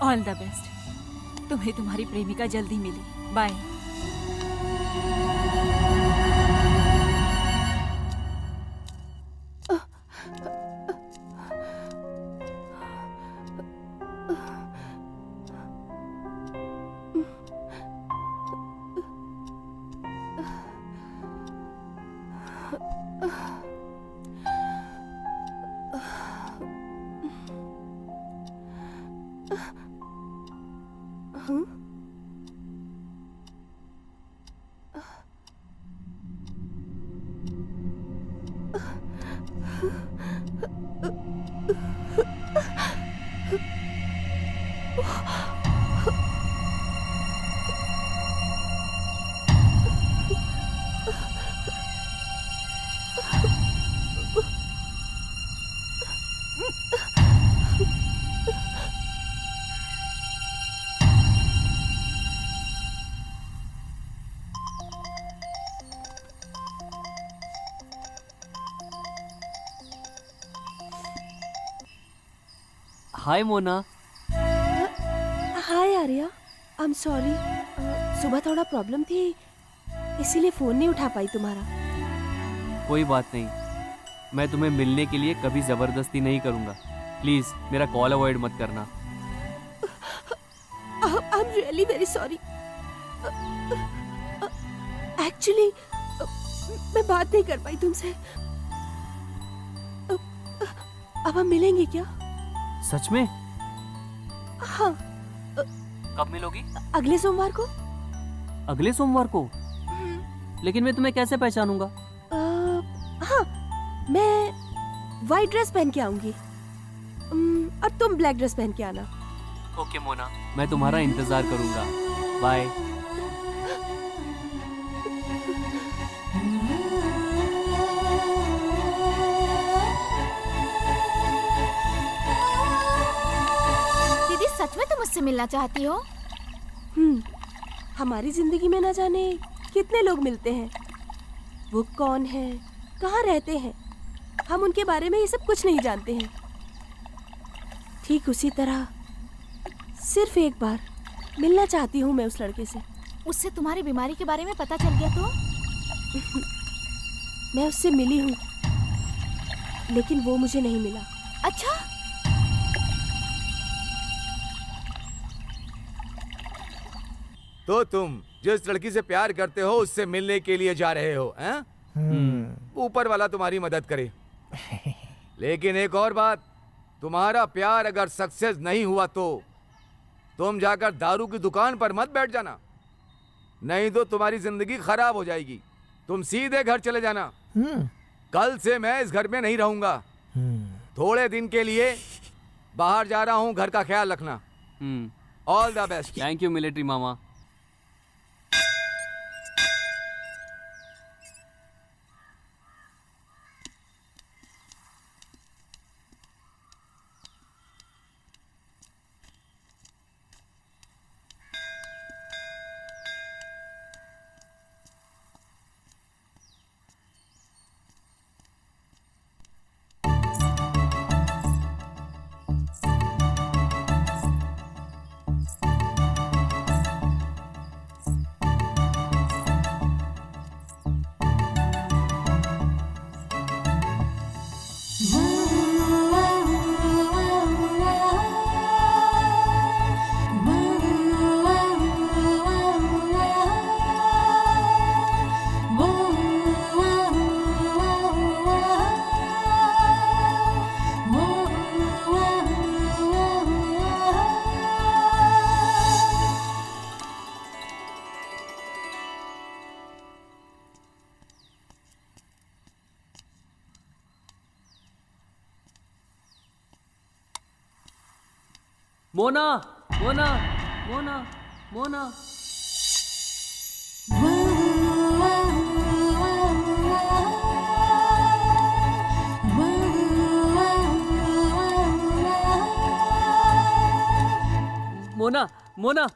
All the best. तुम्हें तुम्हारी प्रेमिका जल्दी मिले। बाय। Hi Mona. Hi Arya, I am sorry. सुबह थोड़ा प्रॉब्लम थी, इसीलिए फोन नहीं उठा पाई तुम्हारा। कोई बात नहीं, मैं तुम्हें मिलने के लिए कभी जबरदस्ती नहीं करूंगा। प्लीज मेरा कॉल अवॉइड मत करना। I am really very sorry. Actually मैं बात नहीं कर पाई तुमसे। अब हम मिलेंगे क्या? सच में? हाँ। कब मिलोगी? अगले सोमवार को। अगले सोमवार को? लेकिन मैं तुम्हें कैसे पहचानूंगा? हाँ, मैं वाइट ड्रेस पहन के आऊंगी और तुम ब्लैक ड्रेस पहन के आना। ओके मोना, मैं तुम्हारा इंतजार करूंगा। बाय। मिलना चाहती हो? हमारी जिंदगी में न जाने कितने लोग मिलते हैं। वो कौन है, कहाँ रहते हैं, हम उनके बारे में ये सब कुछ नहीं जानते हैं। ठीक उसी तरह सिर्फ एक बार मिलना चाहती हूँ मैं उस लड़के से। उससे तुम्हारी बीमारी के बारे में पता चल गया तो? मैं उससे मिली हूँ, लेकिन वो मुझे नहीं मिला। अच्छा, तो तुम जिस लड़की से प्यार करते हो उससे मिलने के लिए जा रहे हो, हैं? ऊपर वाला तुम्हारी मदद करे। लेकिन एक और बात, तुम्हारा प्यार अगर सक्सेस नहीं हुआ तो तुम जाकर दारू की दुकान पर मत बैठ जाना, नहीं तो तुम्हारी जिंदगी खराब हो जाएगी। तुम सीधे घर चले जाना। कल से मैं इस घर में नहीं रहूंगा। थोड़े दिन के लिए बाहर जा रहा हूँ, घर का ख्याल रखना। All the best. Thank you military mama. Mona, Mona, Mona, Mona. Mona, Mona.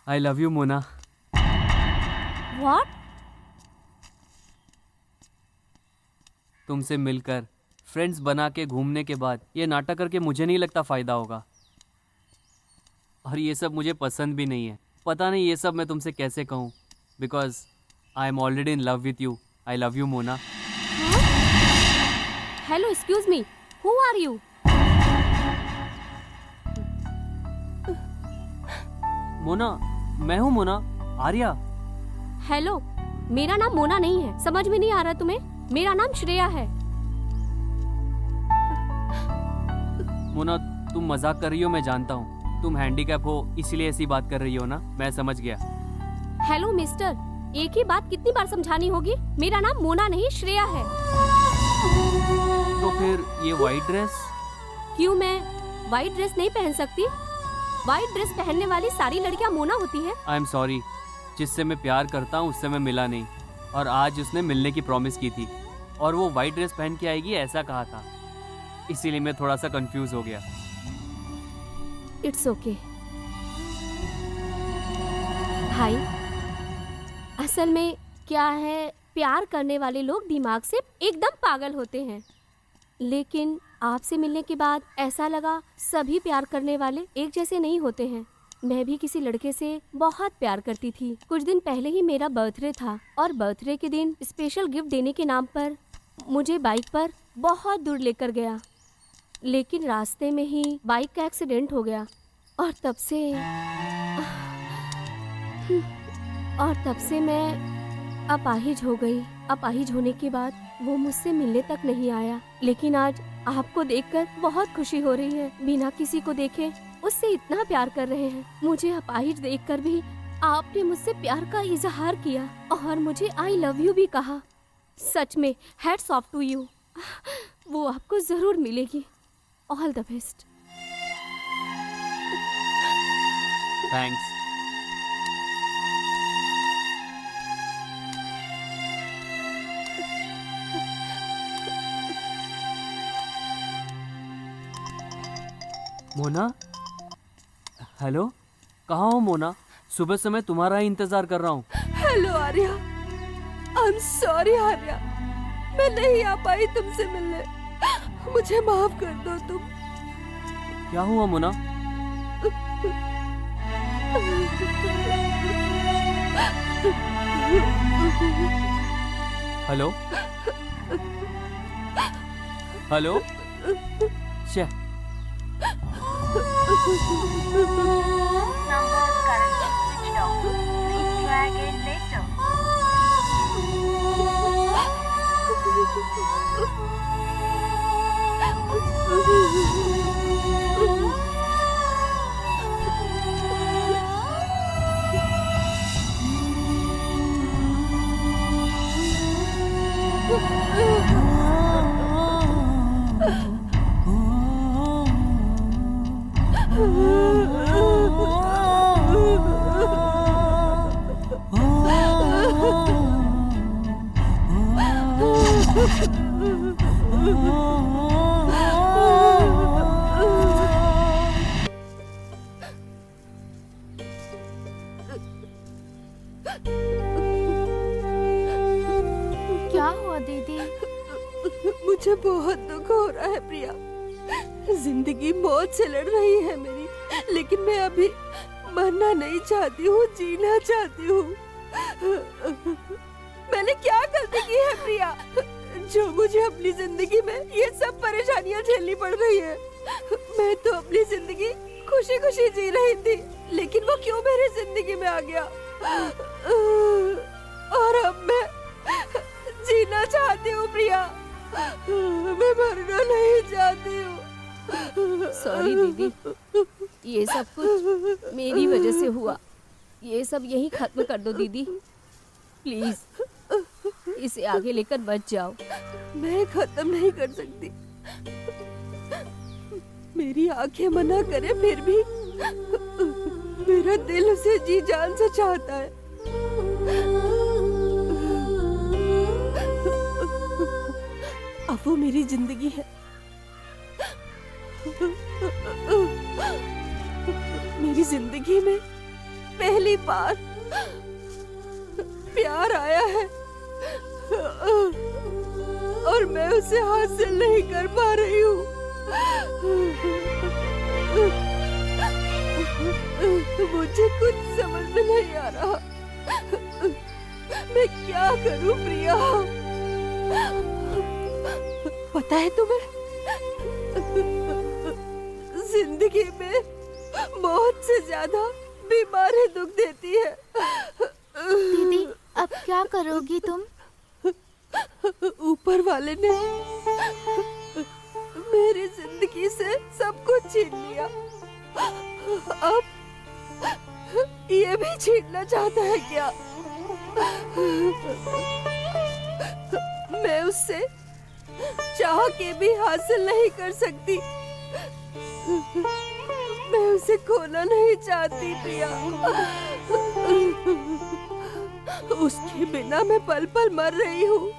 I love you Mona. What? तुमसे मिलकर, फ्रेंड्स बना के घूमने के बाद ये नाटक करके मुझे नहीं लगता फायदा होगा। और ये सब मुझे पसंद भी नहीं है। पता नहीं ये सब मैं तुमसे कैसे कहूँ, because I am already in love with you. I love you Mona. Hello, excuse me, who are you? Mona, मैं हूँ मोना, आर्या। हेलो, मेरा नाम मोना नहीं है, समझ में नहीं आ रहा तुम्हें? मेरा नाम श्रेया है। मोना, तुम मजाक कर रही हो, मैं जानता हूँ। तुम हैंडीकैप हो इसीलिए ऐसी बात कर रही हो ना, मैं समझ गया। हेलो मिस्टर, एक ही बात कितनी बार समझानी होगी? मेरा नाम मोना नहीं श्रेया है। तो फिर ये वाइट ड्रेस? क्यों, मैं वाइट ड्रेस नहीं पहन सकती? वाइट ड्रेस पहनने वाली सारी लड़कियां मोना होती है। आई एम सॉरी, जिससे मैं प्यार करता हूँ उससे मैं मिला नहीं, और आज उसने मिलने की प्रॉमिस की थी और वो वाइट ड्रेस पहन के आएगी ऐसा कहा था, इसीलिए मैं थोड़ा सा कंफ्यूज हो गया। इट्स ओके भाई, असल में क्या है, प्यार करने वाले लोग दिमाग से एकदम पागल होते हैं। लेकिन आपसे मिलने के बाद ऐसा लगा सभी प्यार करने वाले एक जैसे नहीं होते हैं। मैं भी किसी लड़के से बहुत प्यार करती थी। कुछ दिन पहले ही मेरा बर्थडे था और बर्थडे के दिन स्पेशल गिफ्ट देने के नाम पर मुझे बाइक पर बहुत दूर लेकर गया, लेकिन रास्ते में ही बाइक का एक्सीडेंट हो गया और तब से मैं अपाहिज हो गई। अपाहिज होने के बाद वो मुझसे मिलने तक नहीं आया, लेकिन आज आपको देखकर बहुत खुशी हो रही है। बिना किसी को देखे उससे इतना प्यार कर रहे हैं। मुझे अपाहिज देखकर भी आपने मुझसे प्यार का इजहार किया और मुझे आई लव यू भी कहा। सच में हैट्स ऑफ टू यू। वो आपको जरूर मिलेगी। All the best. Thanks. Mona, hello, कहाँ हो मोना? सुबह से मैं तुम्हारा ही इंतजार कर रहा हूँ। Hello Arya, I am sorry Arya, मैं नहीं आ पाई तुमसे मिलने, मुझे माफ कर दो तुम। क्या हुआ मोना? हेलो हेलो, शे क्या हुआ दीदी? मुझे बहुत दुख हो रहा है प्रिया, जिंदगी मौत से लड़ रही है मेरी, लेकिन मैं अभी मरना नहीं चाहती हूँ, जीना चाहती हूँ। मैंने क्या गलती की है प्रिया, जो मुझे अपनी जिंदगी में ये सब परेशानियाँ झेलनी पड़ रही है? मैं तो अपनी जिंदगी खुशी खुशी जी रही थी, लेकिन वो क्यों मेरी जिंदगी में आ गया? और अब मैं जीना चाहती हूँ प्रिया, मैं मरना नहीं चाहती हूँ। सॉरी दीदी, ये सब कुछ मेरी वजह से हुआ, ये सब यही खत्म कर दो दीदी, प्लीज इसे आगे लेकर मत जाओ। मैं खत्म नहीं कर सकती, मेरी आंखें मना करे फिर भी मेरा दिल उसे जी जान से चाहता है। अब वो मेरी जिंदगी है, मेरी जिंदगी में पहली बार प्यार आया है और मैं उसे हासिल नहीं कर पा रही हूँ। मुझे कुछ समझ में नहीं आ रहा, मैं क्या करूं प्रिया? पता है तुम्हें, जिंदगी में मौत से ज्यादा बीमारी दुख देती है। दीदी अब क्या करोगी तुम? ऊपर वाले ने मेरी जिंदगी से सब कुछ छीन लिया, अब ये भी छीनना चाहता है क्या? मैं उससे चाह के भी हासिल नहीं कर सकती, मैं उसे खोना नहीं चाहती प्रिया। उसके बिना मैं पल पल मर रही हूँ।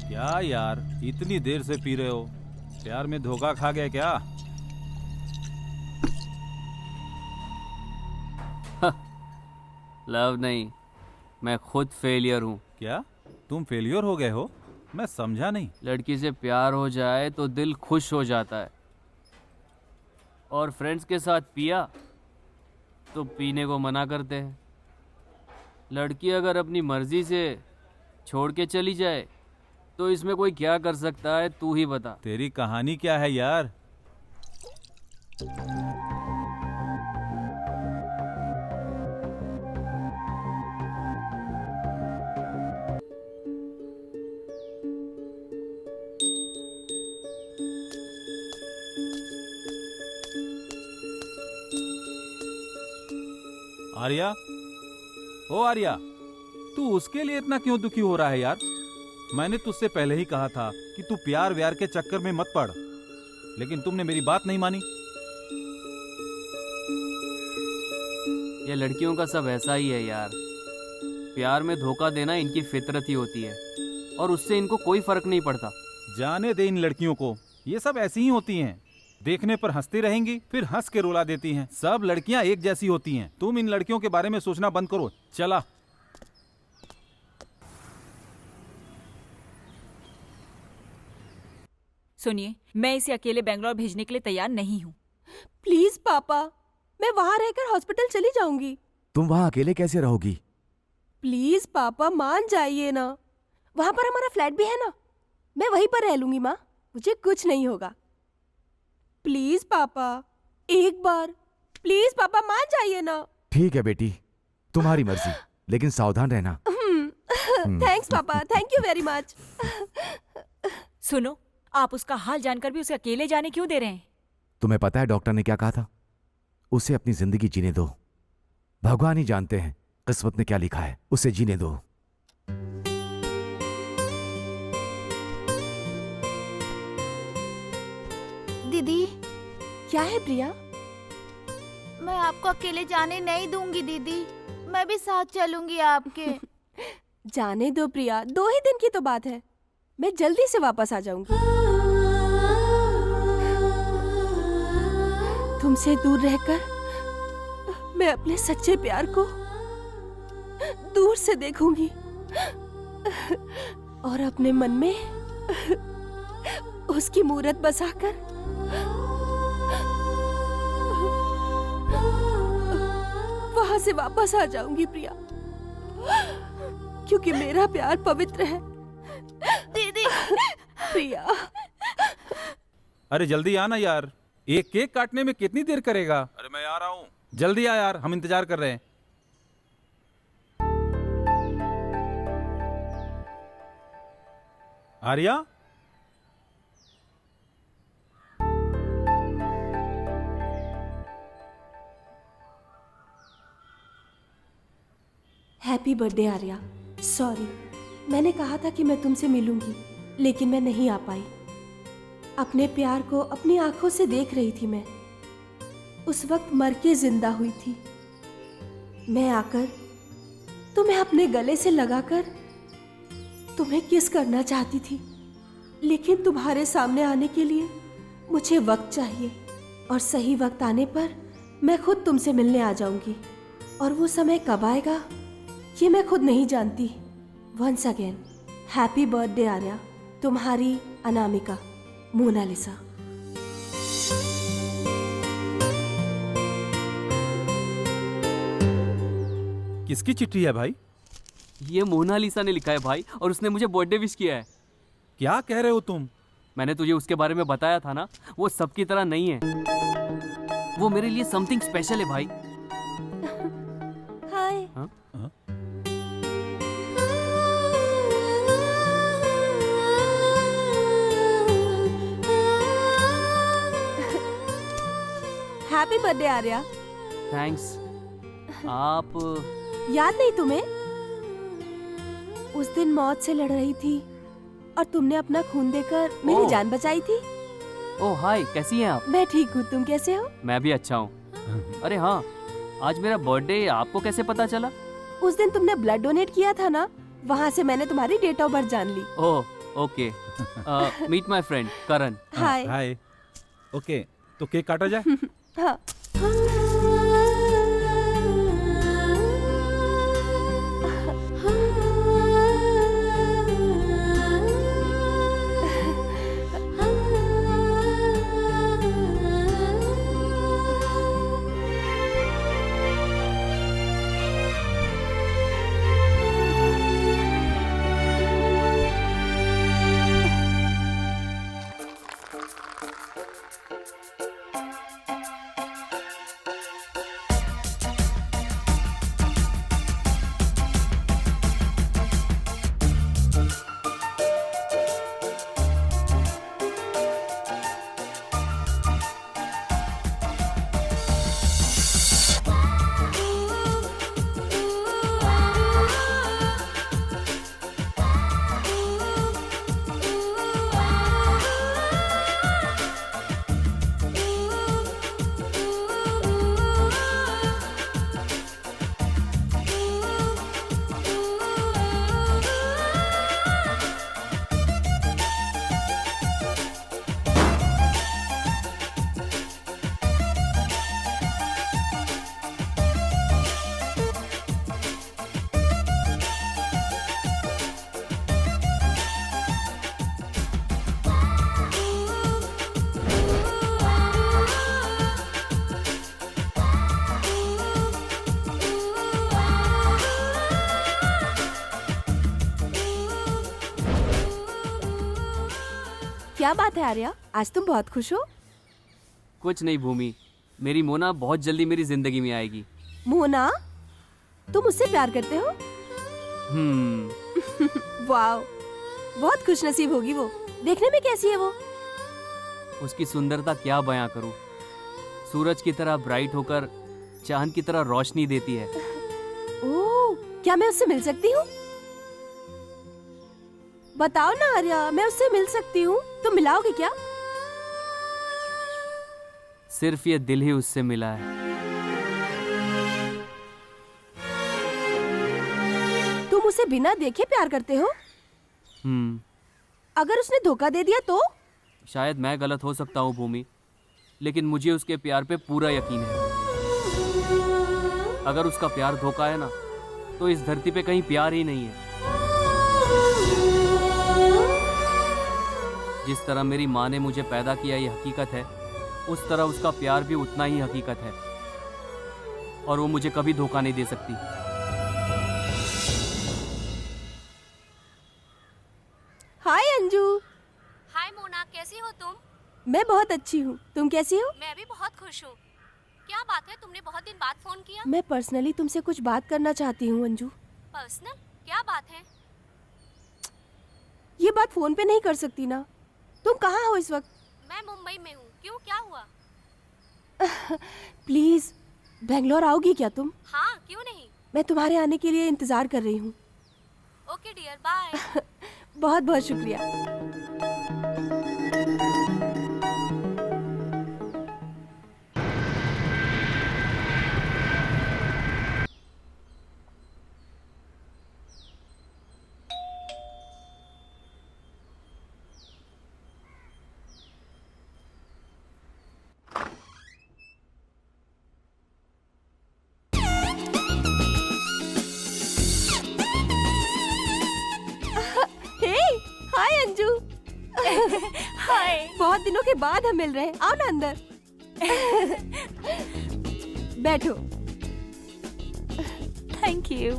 क्या यार, इतनी देर से पी रहे हो? प्यार में धोखा खा गए क्या? लव नहीं, मैं खुद फेलियर हूँ। क्या तुम फेलियर हो गए हो? मैं समझा नहीं। लड़की से प्यार हो जाए तो दिल खुश हो जाता है, और फ्रेंड्स के साथ पिया तो पीने को मना करते हैं। लड़की अगर अपनी मर्जी से छोड़ के चली जाए तो इसमें कोई क्या कर सकता है, तू ही बता। तेरी कहानी क्या है यार? आर्या, ओ आर्या, तू उसके लिए इतना क्यों दुखी हो रहा है यार? मैंने तुझसे पहले ही कहा था कि तू प्यार व्यार के चक्कर में मत पड़, लेकिन तुमने मेरी बात नहीं मानी। ये लड़कियों का सब ऐसा ही है यार, प्यार में धोखा देना इनकी फितरत ही होती है और उससे इनको कोई फर्क नहीं पड़ता। जाने दे इन लड़कियों को, ये सब ऐसी ही होती हैं। देखने पर हंसती रहेंगी, फिर हंस के रुला देती हैं। सब लड़कियां एक जैसी होती हैं। तुम इन लड़कियों के बारे में सोचना बंद करो। चला। सुनिए, मैं इसे अकेले बेंगलोर भेजने के लिए तैयार नहीं हूँ। प्लीज पापा, मैं वहाँ रहकर हॉस्पिटल चली जाऊंगी। तुम वहाँ अकेले कैसे रहोगी? प्लीज पापा मान जाइए ना, वहाँ पर हमारा फ्लैट भी है ना, मैं वहीं पर रह लूंगी माँ, मुझे कुछ नहीं होगा। प्लीज पापा, एक बार प्लीज पापा मान जाइए ना। ठीक है बेटी, तुम्हारी मर्जी, लेकिन सावधान रहना। थैंक्स पापा, थैंक यू वेरी मच। सुनो, आप उसका हाल जानकर भी उसे अकेले जाने क्यों दे रहे हैं? तुम्हें पता है डॉक्टर ने क्या कहा था? उसे अपनी जिंदगी जीने दो। भगवान ही जानते हैं किस्मत ने क्या लिखा है, उसे जीने दो। दीदी, क्या है प्रिया? मैं आपको अकेले जाने नहीं दूंगी दीदी, मैं भी साथ चलूंगी आपके। जाने दो प्रिया, 2 ही दिन की तो बात है, मैं जल्दी से वापस आ जाऊंगी। तुमसे दूर रहकर मैं अपने सच्चे प्यार को दूर से देखूंगी और अपने मन में उसकी मूरत बसाकर वहां से वापस आ जाऊंगी प्रिया, क्योंकि मेरा प्यार पवित्र है। दीदी प्रिया, अरे जल्दी आना यार, एक केक काटने में कितनी देर करेगा? अरे मैं आ रहा हूँ, जल्दी आ यार, हम इंतजार कर रहे हैं। Arya, happy birthday Arya. Sorry, मैंने कहा था कि मैं तुमसे मिलूंगी, लेकिन मैं नहीं आ पाई। अपने प्यार को अपनी आंखों से देख रही थी मैं, उस वक्त मर के जिंदा हुई थी। मैं आकर तुम्हें अपने गले से लगाकर तुम्हें किस करना चाहती थी, लेकिन तुम्हारे सामने आने के लिए मुझे वक्त चाहिए, और सही वक्त आने पर मैं खुद तुमसे मिलने आ जाऊंगी। और वो समय कब आएगा ये मैं खुद नहीं जानती। Once again happy birthday Arya, तुम्हारी अनामिका, मोनालिसा। किसकी चिट्ठी है भाई? ये मोनालिसा ने लिखा है भाई, और उसने मुझे बर्थडे विश किया है। क्या कह रहे हो तुम? मैंने तुझे उसके बारे में बताया था ना, वो सबकी तरह नहीं है, वो मेरे लिए समथिंग स्पेशल है भाई। हाय। हाँ? Happy birthday Arya. थैंक्स। आप याद नहीं तुम्हें? उस दिन मौत से लड़ रही थी और तुमने अपना खून देकर मेरी जान बचाई थी। ओह हाय, कैसी हैं आप? मैं ठीक हूँ, तुम कैसे हो? मैं भी अच्छा हूँ। अरे हाँ, आज मेरा बर्थडे आपको कैसे पता चला? उस दिन तुमने ब्लड डोनेट किया था ना, वहाँ से मैंने तुम्हारी डेट ऑफ बर्थ जान ली। Oh okay. Meet my friend Karan. Hi. Hi. Okay, तो केक काटा जाए? हाँ। क्या बात है आर्या, आज तुम बहुत खुश हो? कुछ नहीं भूमि, मेरी मोना बहुत जल्दी मेरी जिंदगी में आएगी। मोना, तुम उससे प्यार करते हो? वाओ, बहुत खुशनसीब होगी वो। देखने में कैसी है वो? उसकी सुंदरता क्या बयां करूं। सूरज की तरह ब्राइट होकर चांद की तरह रोशनी देती है। ओह, क्या मैं उससे मिल सकती हूँ? बताओ ना आर्या, मैं उससे मिल सकती हूँ, तुम मिलाओगे क्या? सिर्फ ये दिल ही उससे मिला है। तुम उसे बिना देखे प्यार करते हो? अगर उसने धोखा दे दिया तो? शायद मैं गलत हो सकता हूँ भूमि, लेकिन मुझे उसके प्यार पे पूरा यकीन है। अगर उसका प्यार धोखा है ना, तो इस धरती पे कहीं प्यार ही नहीं है। जिस तरह मेरी माँ ने मुझे पैदा किया ये हकीकत है, उस तरह उसका प्यार भी उतना ही हकीकत है, और वो मुझे कभी धोखा नहीं दे सकती। हाय अंजू। हाय मोना, कैसी हो तुम? मैं बहुत अच्छी हूँ, तुम कैसी हो? मैं भी बहुत खुश हूँ। क्या बात है, तुमने बहुत दिन बाद फोन किया? मैं पर्सनली तुमसे कुछ बात करना चाहती हूँ अंजू। पर्सनल? क्या बात है? ये बात फोन पे नहीं कर सकती ना। तुम कहाँ हो इस वक्त? मैं मुंबई में हूँ। क्यों, क्या हुआ? प्लीज, बेंगलोर आओगी क्या तुम? हाँ, क्यों नहीं। मैं तुम्हारे आने के लिए इंतजार कर रही हूँ। Okay dear, bye. बहुत बहुत शुक्रिया। हाय अंजू। हाय। बहुत दिनों के बाद हम मिल रहे हैं, आओ ना अंदर। बैठो। Thank you.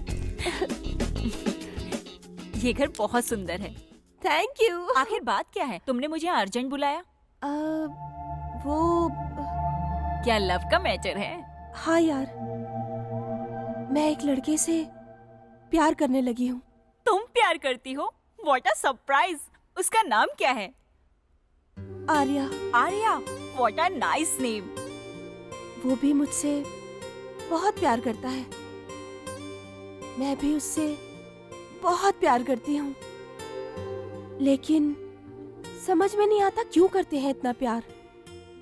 ये घर बहुत सुंदर है। Thank you. आखिर बात क्या है, तुमने मुझे अर्जेंट बुलाया? वो क्या लव का मैटर है? हाँ यार, मैं एक लड़के से प्यार करने लगी हूँ। तुम प्यार करती हो? What a surprise! उसका नाम क्या है? Arya. Arya? What a nice name! वो भी मुझसे बहुत प्यार करता है। मैं भी उससे बहुत प्यार करती हूँ, लेकिन समझ में नहीं आता क्यों करते हैं इतना प्यार।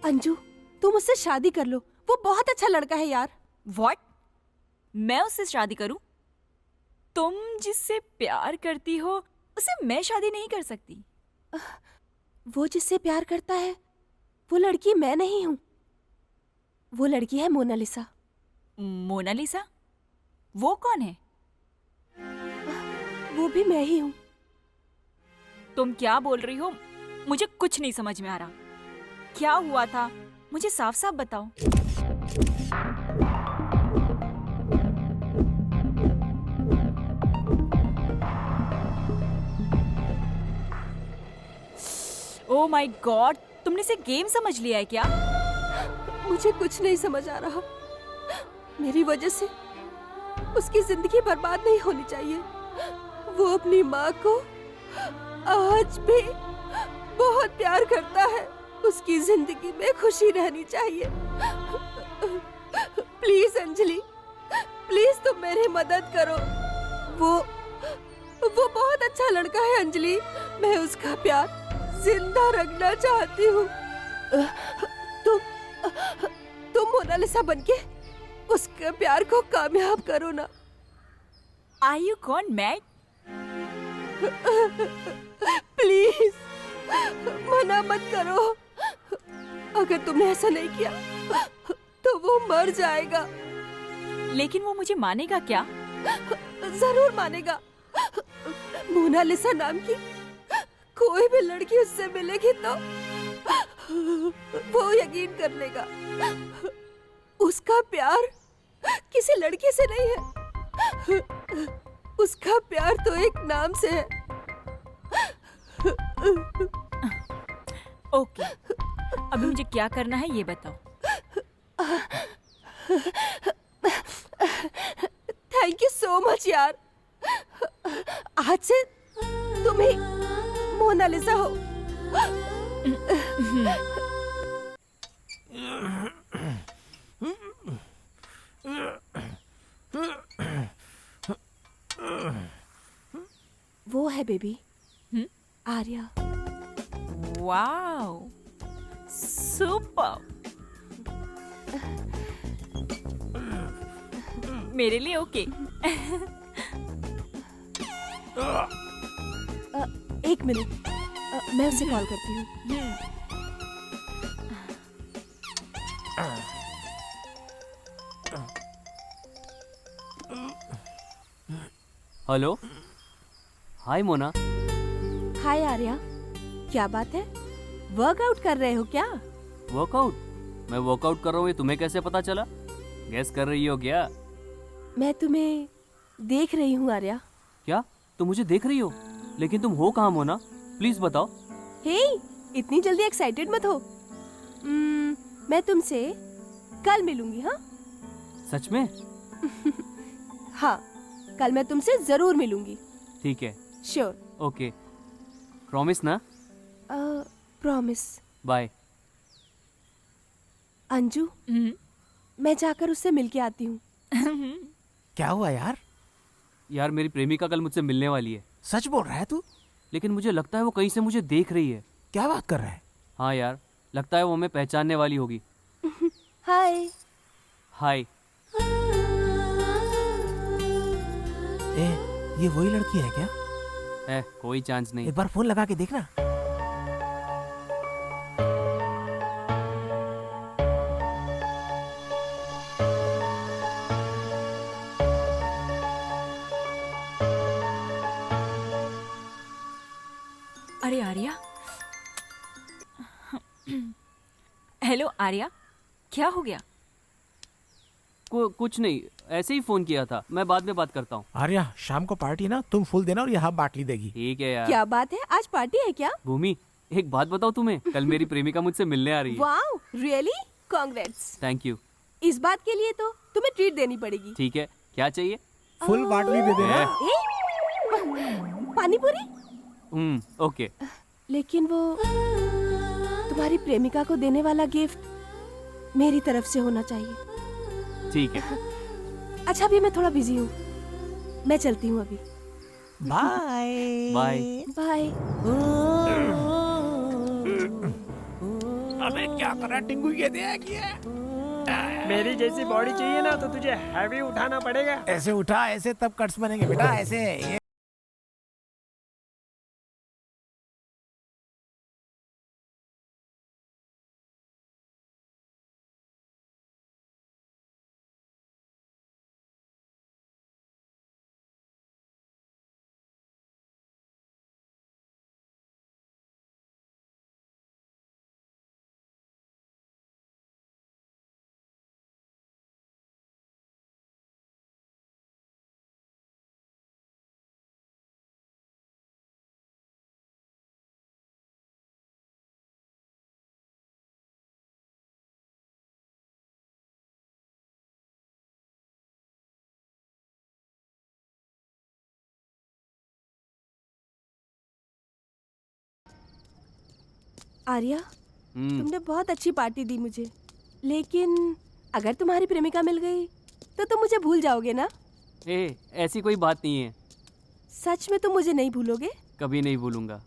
अंजू, तुम उससे शादी कर लो, वो बहुत अच्छा लड़का है यार। What? मैं उससे शादी करूं? तुम जिससे प्यार करती हो उसे मैं शादी नहीं कर सकती। वो जिससे प्यार करता है वो लड़की मैं नहीं हूँ, वो लड़की है मोनालिसा। मोनालिसा? वो कौन है? वो भी मैं ही हूँ। तुम क्या बोल रही हो? मुझे कुछ नहीं समझ में आ रहा। क्या हुआ था, मुझे साफ साफ बताओ। ओह माय गॉड, तुमने इसे गेम समझ लिया है क्या? मुझे कुछ नहीं समझ आ रहा। मेरी वजह से उसकी जिंदगी बर्बाद नहीं होनी चाहिए। वो अपनी माँ को आज भी बहुत प्यार करता है। उसकी जिंदगी में खुशी रहनी चाहिए। प्लीज अंजलि, प्लीज तुम मेरी मदद करो। वो बहुत अच्छा लड़का है अंजलि। मैं उसका प्यार जिंदा रखना चाहती हूँ। तुम मोनालिसा बनके उसके प्यार को कामयाब करो ना। Are you gone mad? Please मना मत करो। अगर तुमने ऐसा नहीं किया तो वो मर जाएगा। लेकिन वो मुझे मानेगा क्या? जरूर मानेगा। मोनालिसा नाम की कोई भी लड़की उससे मिलेगी तो वो यकीन कर लेगा। उसका प्यार किसी लड़की से नहीं है, उसका प्यार तो एक नाम से है। ओके, अभी मुझे क्या करना है ये बताओ। थैंक यू सो मच यार। आज से तुम ही मोनालिसा हो। वो है बेबी, आर्या। Wow, super. मेरे लिए ओके। एक मिनट, मैं उसे कॉल करती हूँ। हेलो, हाय मोना। हाय आर्या, क्या बात है? वर्कआउट कर रहे हो क्या? वर्कआउट? मैं वर्कआउट कर रहा हूँ, ये तुम्हें कैसे पता चला? गैस कर रही हो क्या? मैं तुम्हें देख रही हूँ आर्या। क्या तुम मुझे देख रही हो? लेकिन तुम हो कहाँ मोना, प्लीज बताओ। हे, इतनी जल्दी एक्साइटेड मत हो। मैं तुमसे कल मिलूंगी। हाँ सच में? हाँ, कल मैं तुमसे जरूर मिलूंगी। ठीक है। श्योर। ओके, प्रॉमिस ना? प्रॉमिस। बाय। अंजू, मैं जाकर उससे मिलके आती हूँ। क्या हुआ यार? यार मेरी प्रेमिका कल मुझसे मिलने वाली है। सच बोल रहा है तू? लेकिन मुझे लगता है वो कहीं से मुझे देख रही है। क्या बात कर रहा है? हाँ यार, लगता है वो हमें पहचानने वाली होगी। हाय। हाय। ये वही लड़की है क्या? कोई चांस नहीं। एक बार फोन लगा के देखना। अरे आर्या। हेलो आर्या, क्या हो गया? कुछ नहीं, ऐसे ही फोन किया था। मैं बाद में बात करता हूँ। आर्या, शाम को पार्टी ना, तुम फूल देना और यहाँ बाटली देगी। ठीक है यार। क्या बात है, आज पार्टी है क्या? भूमि, एक बात बताओ तुम्हें, कल मेरी प्रेमिका मुझसे मिलने आ रही है। Wow, really? Congrats. Thank you. इस बात के लिए तो तुम्हें ट्रीट देनी पड़ेगी। ठीक है, क्या चाहिए? फुल बाटली दे देना। पानी पूरी? ओके। लेकिन वो तुम्हारी प्रेमिका को देने वाला गिफ्ट मेरी तरफ से होना चाहिए। ठीक है। अच्छा, अभी मैं थोड़ा बिजी हूँ, मैं चलती हूँ अभी। Bye bye bye. अबे क्या कर रहा टिंगू, ये देख ये। मेरी जैसी बॉडी चाहिए ना तो तुझे हैवी उठाना पड़ेगा। ऐसे उठा, ऐसे तब कट्स बनेंगे बेटा, ऐसे। ये आर्या, तुमने बहुत अच्छी पार्टी दी मुझे, लेकिन अगर तुम्हारी प्रेमिका मिल गई तो तुम मुझे भूल जाओगे ना? ऐसी कोई बात नहीं है। सच में तुम मुझे नहीं भूलोगे? कभी नहीं भूलूंगा।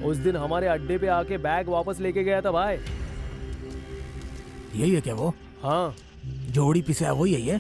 उस दिन हमारे अड्डे पे आके बैग वापस लेके गया था भाई। यही है क्या वो? हाँ। जोड़ी पिसा वही है ये?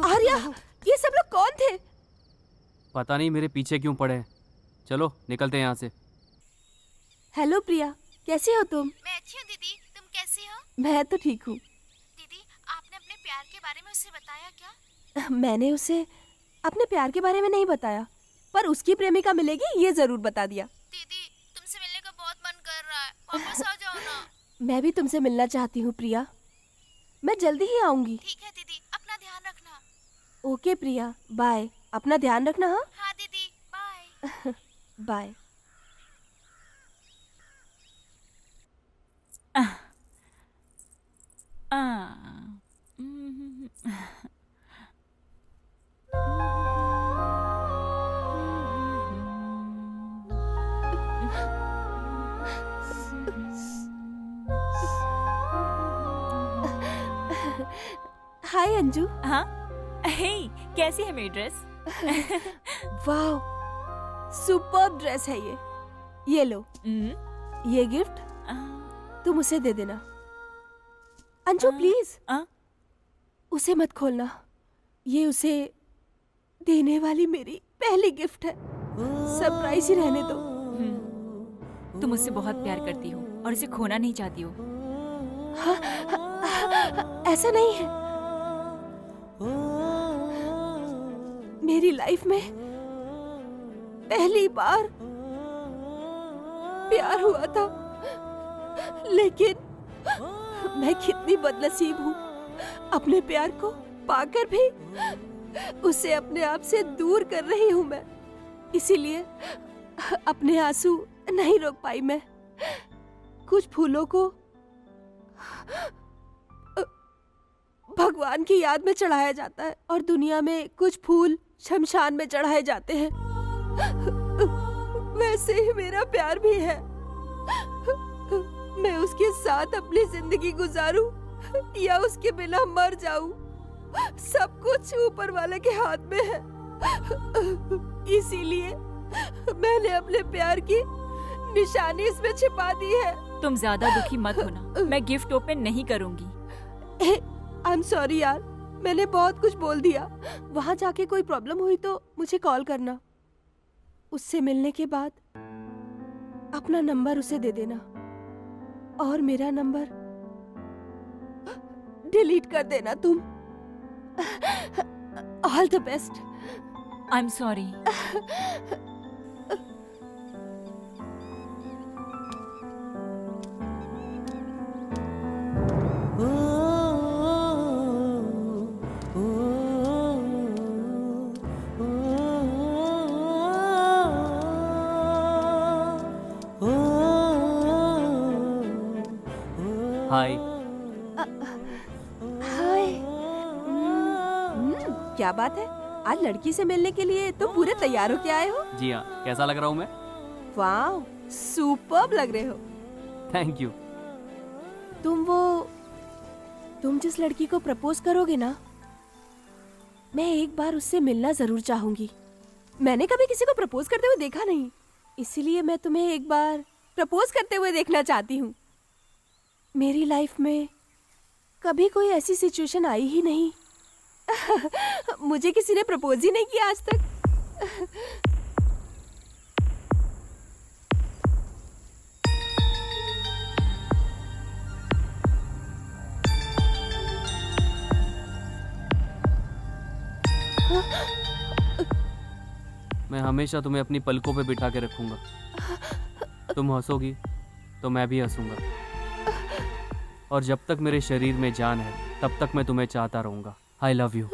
आर्या, ये सब लोग कौन थे? पता नहीं मेरे पीछे क्यों पड़े हैं। चलो निकलते हैं यहाँ से। हेलो प्रिया, कैसी हो तुम? मैं अच्छी हूँ दीदी, तुम कैसी हो? मैं तो ठीक हूँ। दीदी, आपने अपने प्यार के बारे में उससे बताया क्या? मैंने उसे अपने प्यार के बारे में नहीं बताया, पर उसकी प्रेमिका मिलेगी ये जरूर बता दिया। दीदी, तुमसे मिलने का बहुत मन कर रहा है, वापस आ जाओ ना। मैं भी तुमसे मिलना चाहती हूँ प्रिया, मैं जल्दी ही आऊंगी। ठीक है दीदी, अपना ध्यान रखना। ओके प्रिया, बाय। अपना ध्यान रखना। हाँ हाँ दीदी, बाय। बाय। हाय अंजू। हाँ, हे, कैसी है मेरी ड्रेस? वाह, सुपर्ब ड्रेस है ये लो। ये गिफ्ट तुम उसे दे देना। अंजू प्लीज उसे मत खोलना, ये उसे देने वाली मेरी पहली गिफ्ट है। सरप्राइज ही रहने दो। तुम मुझसे बहुत प्यार करती हो और इसे खोना नहीं चाहती हो। ऐसा नहीं है। मेरी लाइफ में पहली बार प्यार हुआ था, लेकिन मैं कितनी बदनसीब हूँ। अपने प्यार को पाकर भी उसे अपने आप से दूर कर रही हूँ मैं। इसीलिए अपने आंसू नहीं रोक पाई मैं। कुछ फूलों को भगवान की याद में चढ़ाया जाता है और दुनिया में कुछ फूल शमशान में चढ़ाए जाते हैं। वैसे ही मेरा प्यार भी है। मैं उसके साथ अपनी जिंदगी गुजारूं या उसके बिना मर जाऊं, सब कुछ ऊपर वाले के हाथ में है। इसीलिए मैंने अपने प्यार की निशानी इसमें छिपा दी है। तुम ज्यादा दुखी मत होना, मैं गिफ्ट ओपन नहीं करूंगी। आई एम सॉरी यार, मैंने बहुत कुछ बोल दिया। वहां जाके कोई प्रॉब्लम हुई तो मुझे कॉल करना। उससे मिलने के बाद अपना नंबर उसे दे देना और मेरा नंबर डिलीट कर देना तुम। All the best. I am sorry. Hi. Hi. क्या बात है, आज लड़की से मिलने के लिए तुम पूरे तैयार होके आए हो? जी हाँ, कैसा लग रहा हूँ मैं? वाह, सुपर्ब लग रहे हो। Thank you. तुम जिस लड़की को प्रपोज करोगे ना, मैं एक बार उससे मिलना जरूर चाहूंगी। मैंने कभी किसी को प्रपोज करते हुए देखा नहीं, इसीलिए मैं तुम्हें एक बार प्रपोज करते हुए देखना चाहती हूँ। मेरी लाइफ में कभी कोई ऐसी सिचुएशन आई ही नहीं। मुझे किसी ने प्रपोज ही नहीं किया आज तक। मैं हमेशा तुम्हें अपनी पलकों पे बिठा के रखूंगा। तुम हंसोगी तो मैं भी हंसूंगा। और जब तक मेरे शरीर में जान है तब तक मैं तुम्हें चाहता रहूंगा। आई लव यू।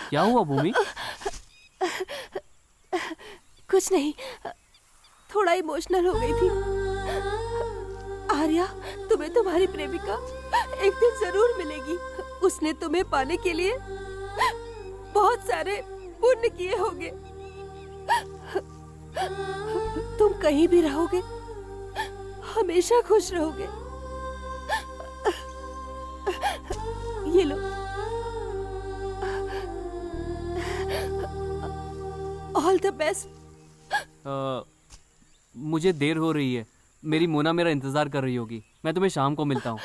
क्या हुआ भूमि? कुछ नहीं, थोड़ा इमोशनल हो गई थी। आर्या, तुम्हें तुम्हारी प्रेमिका एक दिन जरूर मिलेगी। उसने तुम्हें पाने के लिए बहुत सारे पुण्य किए होंगे। तुम कहीं भी रहोगे, हमेशा खुश रहोगे। ये लो। All the best. मुझे देर हो रही है, मेरी मोना मेरा इंतजार कर रही होगी। मैं तुम्हें शाम को मिलता हूँ।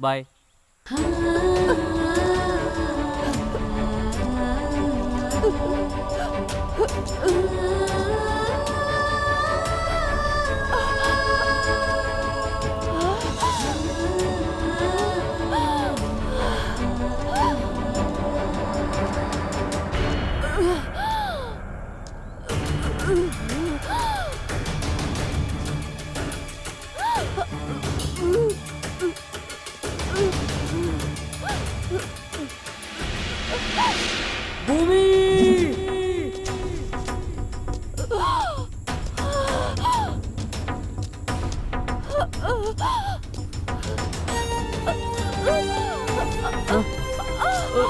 Bye.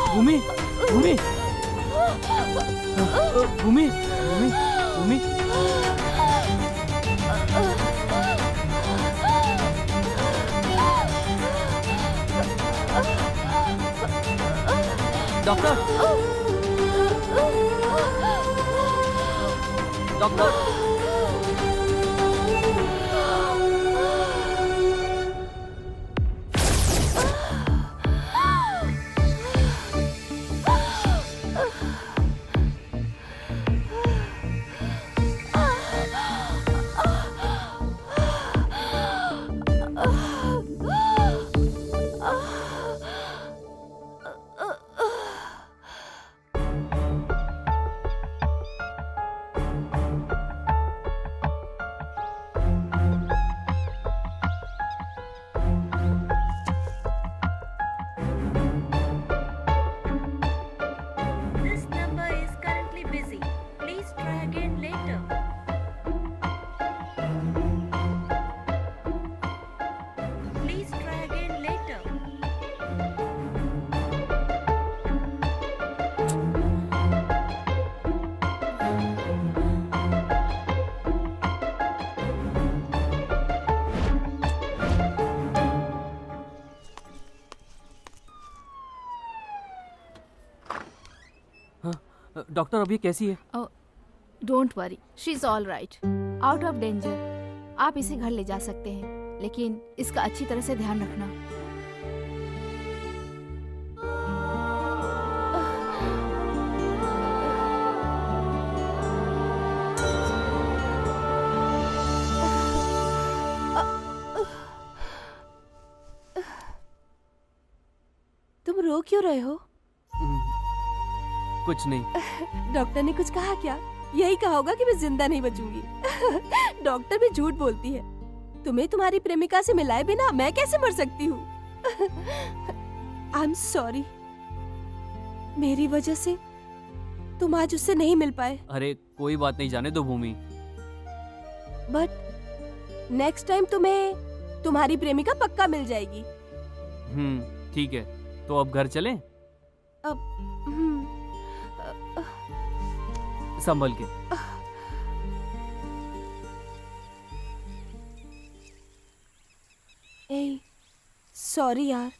Bhumi, Bhumi, Bhumi, Bhumi, Bhumi. Doctor, doctor. Doctor अभी कैसी है? Don't worry, she is all right, out of danger. आप इसे घर ले जा सकते हैं, लेकिन इसका अच्छी तरह से ध्यान रखना। तुम रो क्यों रहे हो? कुछ नहीं। डॉक्टर ने कुछ कहा क्या? यही कहा होगा कि मैं जिंदा नहीं बचूंगी। डॉक्टर भी झूठ बोलती है। तुम्हें तुम्हारी प्रेमिका से मिलाए बिना मैं कैसे मर सकती हूँ? आई एम सॉरी, मेरी वजह से तुम आज उससे नहीं मिल पाए। अरे कोई बात नहीं, जाने दो भूमि। बट नेक्स्ट टाइम तुम्हें तुम्हारी प्रेमिका पक्का मिल जाएगी। ठीक है, तो अब घर चलें? अब संभल के। ए, सॉरी यार,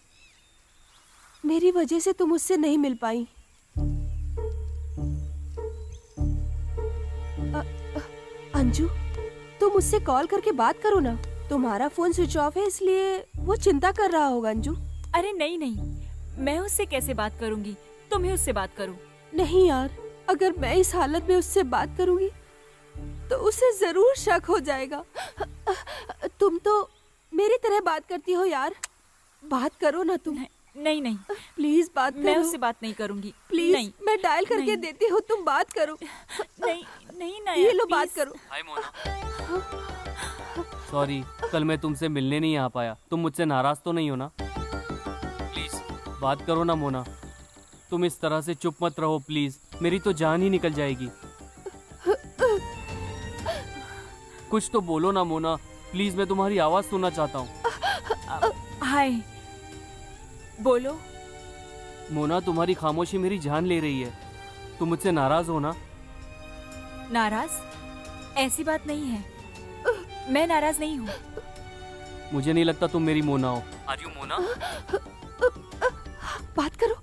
मेरी वजह से तुम उससे नहीं मिल पाई। अंजू, तुम उससे कॉल करके बात करो ना। तुम्हारा फोन स्विच ऑफ है, इसलिए वो चिंता कर रहा होगा। अंजू, अरे नहीं नहीं, मैं उससे कैसे बात करूंगी? तुम ही उससे बात करो। नहीं यार, अगर मैं इस हालत में उससे बात करूंगी तो उसे जरूर शक हो जाएगा। तुम तो मेरी तरह बात करती हो यार, बात करो ना तुम। नहीं नहीं, प्लीज बात करो। मैं उससे बात नहीं करूंगी। प्लीज नहीं, मैं डायल करके नहीं। देती हूँ, तुम बात करो। नहीं नहीं ना ये यार, लो बात please। करो। हाय मोना, सॉरी कल मैं तुमसे मिलने नहीं आ पाया। तुम मुझसे नाराज तो नहीं हो ना? प्लीज बात करो ना मोना, तुम इस तरह से चुप मत रहो प्लीज, मेरी तो जान ही निकल जाएगी। कुछ तो बोलो ना मोना, प्लीज मैं तुम्हारी आवाज सुनना चाहता हूँ। हाय, बोलो। मोना तुम्हारी खामोशी मेरी जान ले रही है, तुम मुझसे नाराज हो ना? नाराज? ऐसी बात नहीं है, मैं नाराज नहीं हूँ। मुझे नहीं लगता तुम मेरी मोना हो। Are you Mona? बात करो।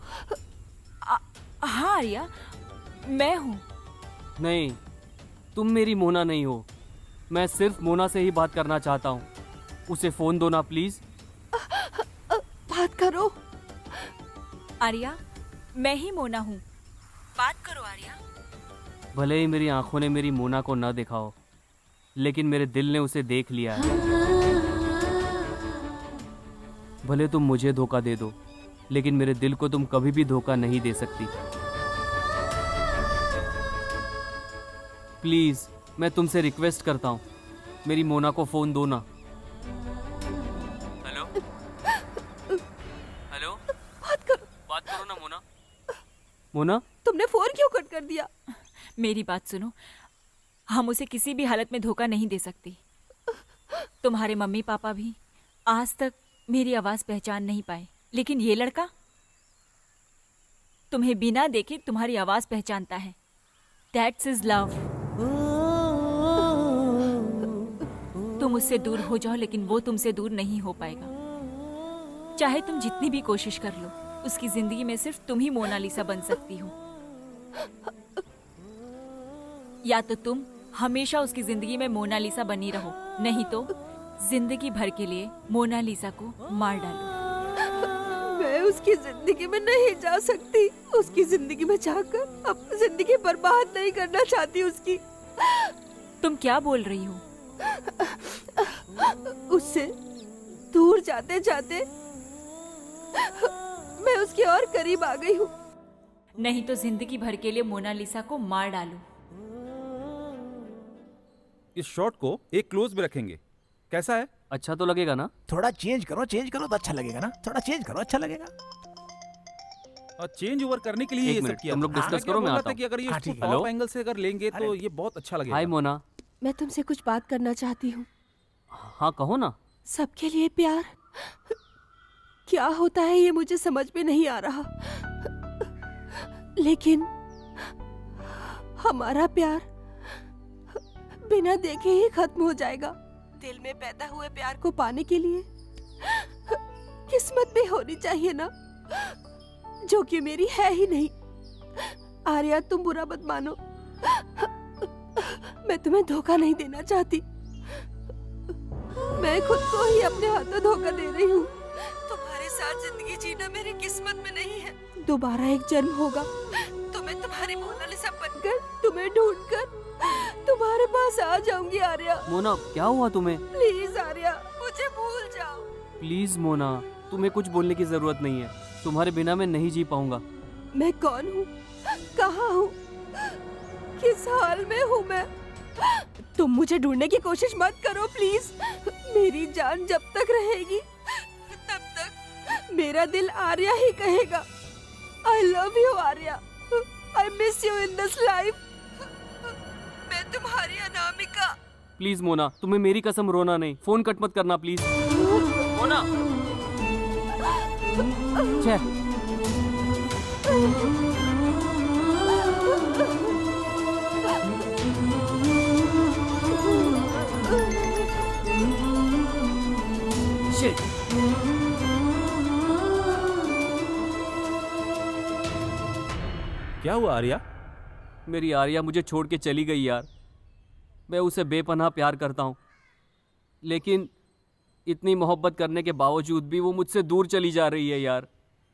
हाँ आर्या, मैं हूँ। नहीं, तुम मेरी मोना नहीं हो। मैं सिर्फ मोना से ही बात करना चाहता हूँ। उसे फोन दो ना प्लीज। बात करो। आर्या, मैं ही मोना हूँ, बात करो आर्या। भले ही मेरी आंखों ने मेरी मोना को न देखा हो, लेकिन मेरे दिल ने उसे देख लिया है। भले तुम मुझे धोखा दे दो, लेकिन मेरे दिल को तुम कभी भी धोखा नहीं दे सकती। प्लीज मैं तुमसे रिक्वेस्ट करता हूँ, मेरी मोना को फोन दो ना। हेलो हेलो, बात करो ना मोना। मोना, तुमने फोन क्यों कट कर दिया? मेरी बात सुनो, हम उसे किसी भी हालत में धोखा नहीं दे सकते। तुम्हारे मम्मी पापा भी आज तक मेरी आवाज पहचान नहीं पाए, लेकिन ये लड़का तुम्हें बिना देखे तुम्हारी आवाज पहचानता है। That's is love. तुम उससे दूर हो जाओ, लेकिन वो तुमसे दूर नहीं हो पाएगा। चाहे तुम जितनी भी कोशिश कर लो, उसकी जिंदगी में सिर्फ तुम ही मोनालिसा बन सकती हो। या तो तुम हमेशा उसकी जिंदगी में मोनालिसा बनी रहो, नहीं तो जिंदगी भर के लिए मोनालिसा को मार डालो। मैं उसकी जिंदगी में नहीं जा सकती। उसकी जिंदगी में जाकर अपनी जिंदगी बर्बाद नहीं करना चाहती उसकी। तुम क्या बोल रही हो? उससे दूर जाते जाते मैं उसके और करीब आ गई हूँ। नहीं तो जिंदगी भर के लिए मोनालिसा को मार डालो। इस शॉट को एक क्लोज में रखेंगे, कैसा है? अच्छा तो लगेगा ना? थोड़ा चेंज करो तो अच्छा लगेगा ना। थोड़ा चेंज करो, अच्छा लगेगा। और चेंज ओवर करने के लिए एक ये मिनट, सब किया। तुम लोग हाँ, डिस्कस मैं करो, मैं बोल रहा आता था कि अगर ये हूँ। Top hello? एंगल से अगर लेंगे तो ये बहुत अच्छा लगेगा। हाय मोना। मैं तुमसे कुछ बात करना चाहती हूँ। हाँ कहो ना। सबके लिए प्यार क्या होता है ये मुझे समझ में नहीं आ रहा, लेकिन हमारा प्यार बिना देखे ही खत्म हो जाएगा। दिल में पैदा हुए प्यार को पाने के लिए किस्मत भी होनी चाहिए ना, जो कि मेरी है ही नहीं। आर्या, तुम बुरा मत मानो, मैं तुम्हें धोखा नहीं देना चाहती। मैं खुद को ही अपने हाथों धोखा दे रही हूँ। तुम्हारे साथ जिंदगी जीना मेरी किस्मत में नहीं है। दोबारा एक जन्म होगा तो मैं तुम्हारी मोनालिसा बनकर, तुम्हें ढूंढकर तुम्हारे पास आ जाऊंगी। आर्या, मोना क्या हुआ तुम्हें? प्लीज आर्या, मुझे भूल जाओ। प्लीज मोना, तुम्हें कुछ बोलने की जरूरत नहीं है। तुम्हारे बिना मैं नहीं जी पाऊंगा। मैं कौन हूँ, कहाँ हूँ, किस हाल में हूँ मैं? तुम मुझे ढूंढने की कोशिश मत करो प्लीज। मेरी जान जब तक रहेगी तब तक मेरा दिल आर्या ही कहेगा। आई love you Arya, I miss you in this life. मैं तुम्हारी अनामिका। प्लीज मोना, तुम्हें मेरी कसम रोना नहीं। फोन कट मत करना प्लीज। मोना। छे। Shit. क्या हुआ आर्या? मेरी आर्या मुझे छोड़ के चली गई यार। मैं उसे बेपनाह प्यार करता हूँ, लेकिन इतनी मोहब्बत करने के बावजूद भी वो मुझसे दूर चली जा रही है यार।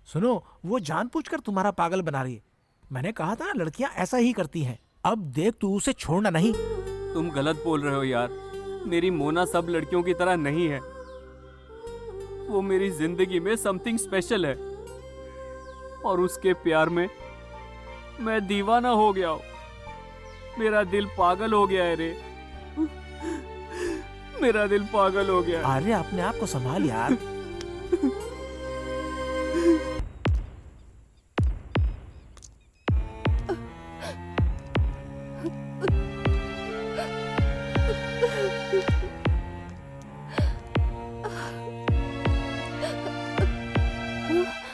सुनो, वो जानबूझकर तुम्हारा पागल बना रही है। मैंने कहा था लड़कियां ऐसा ही करती हैं। अब देख तू उसे छोड़ना नहीं। तुम गलत बोल रहे हो यार। मेरी मोना सब लड़कियों की तरह नहीं है। वो मेरी जिंदगी में समथिंग स्पेशल है और उसके प्यार में मैं दीवाना हो गया हूँ। मेरा दिल पागल हो गया है रे। मेरा दिल पागल हो गया है। अरे अपने आप को संभाल यार।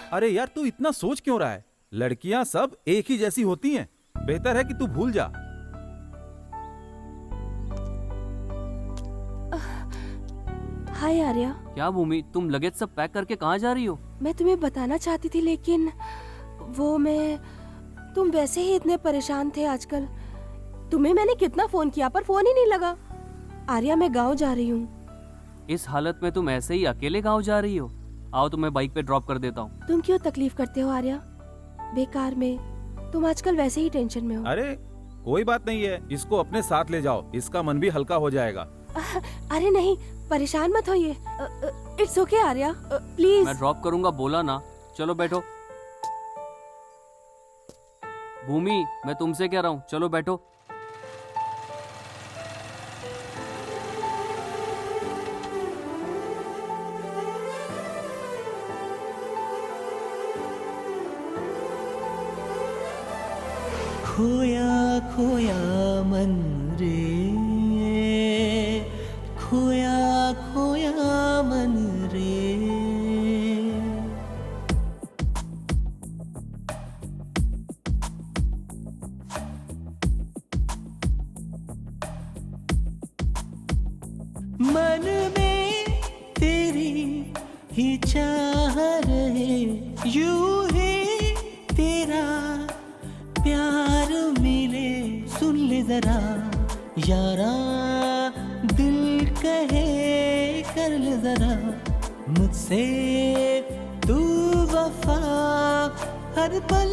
अरे यार तू इतना सोच क्यों रहा है? लड़कियां सब एक ही जैसी होती हैं। बेहतर है कि तू भूल जा। हाय आर्या। क्या भूमि, तुम लगेज सब पैक करके कहाँ जा रही हो? मैं तुम्हें बताना चाहती थी लेकिन तुम वैसे ही इतने परेशान थे आजकल। तुम्हें मैंने कितना फोन किया पर फोन ही नहीं लगा। आर्या मैं गांव जा रही हूँ। इस हालत में तुम ऐसे ही अकेले गाँव जा रही हो? आओ तुम्हें बाइक पे ड्रॉप कर देता हूँ। तुम क्यों तकलीफ करते हो आर्या? बेकार में। तुम आजकल वैसे ही टेंशन में हो। अरे कोई बात नहीं है, इसको अपने साथ ले जाओ, इसका मन भी हल्का हो जाएगा। अरे नहीं, परेशान मत होइए। It's okay Arya, please. मैं ड्रॉप करूंगा बोला ना। चलो बैठो। भूमि मैं तुमसे कह रहा हूँ, चलो बैठो। खोया खोया मन रे, खोया खोया मन रे। मन में तेरी ही चाह रहे, यूं ही तेरा प्यार मिले। सुन ले जरा यारा, दिल कहे कर ले जरा मुझसे तू वफा। हर पल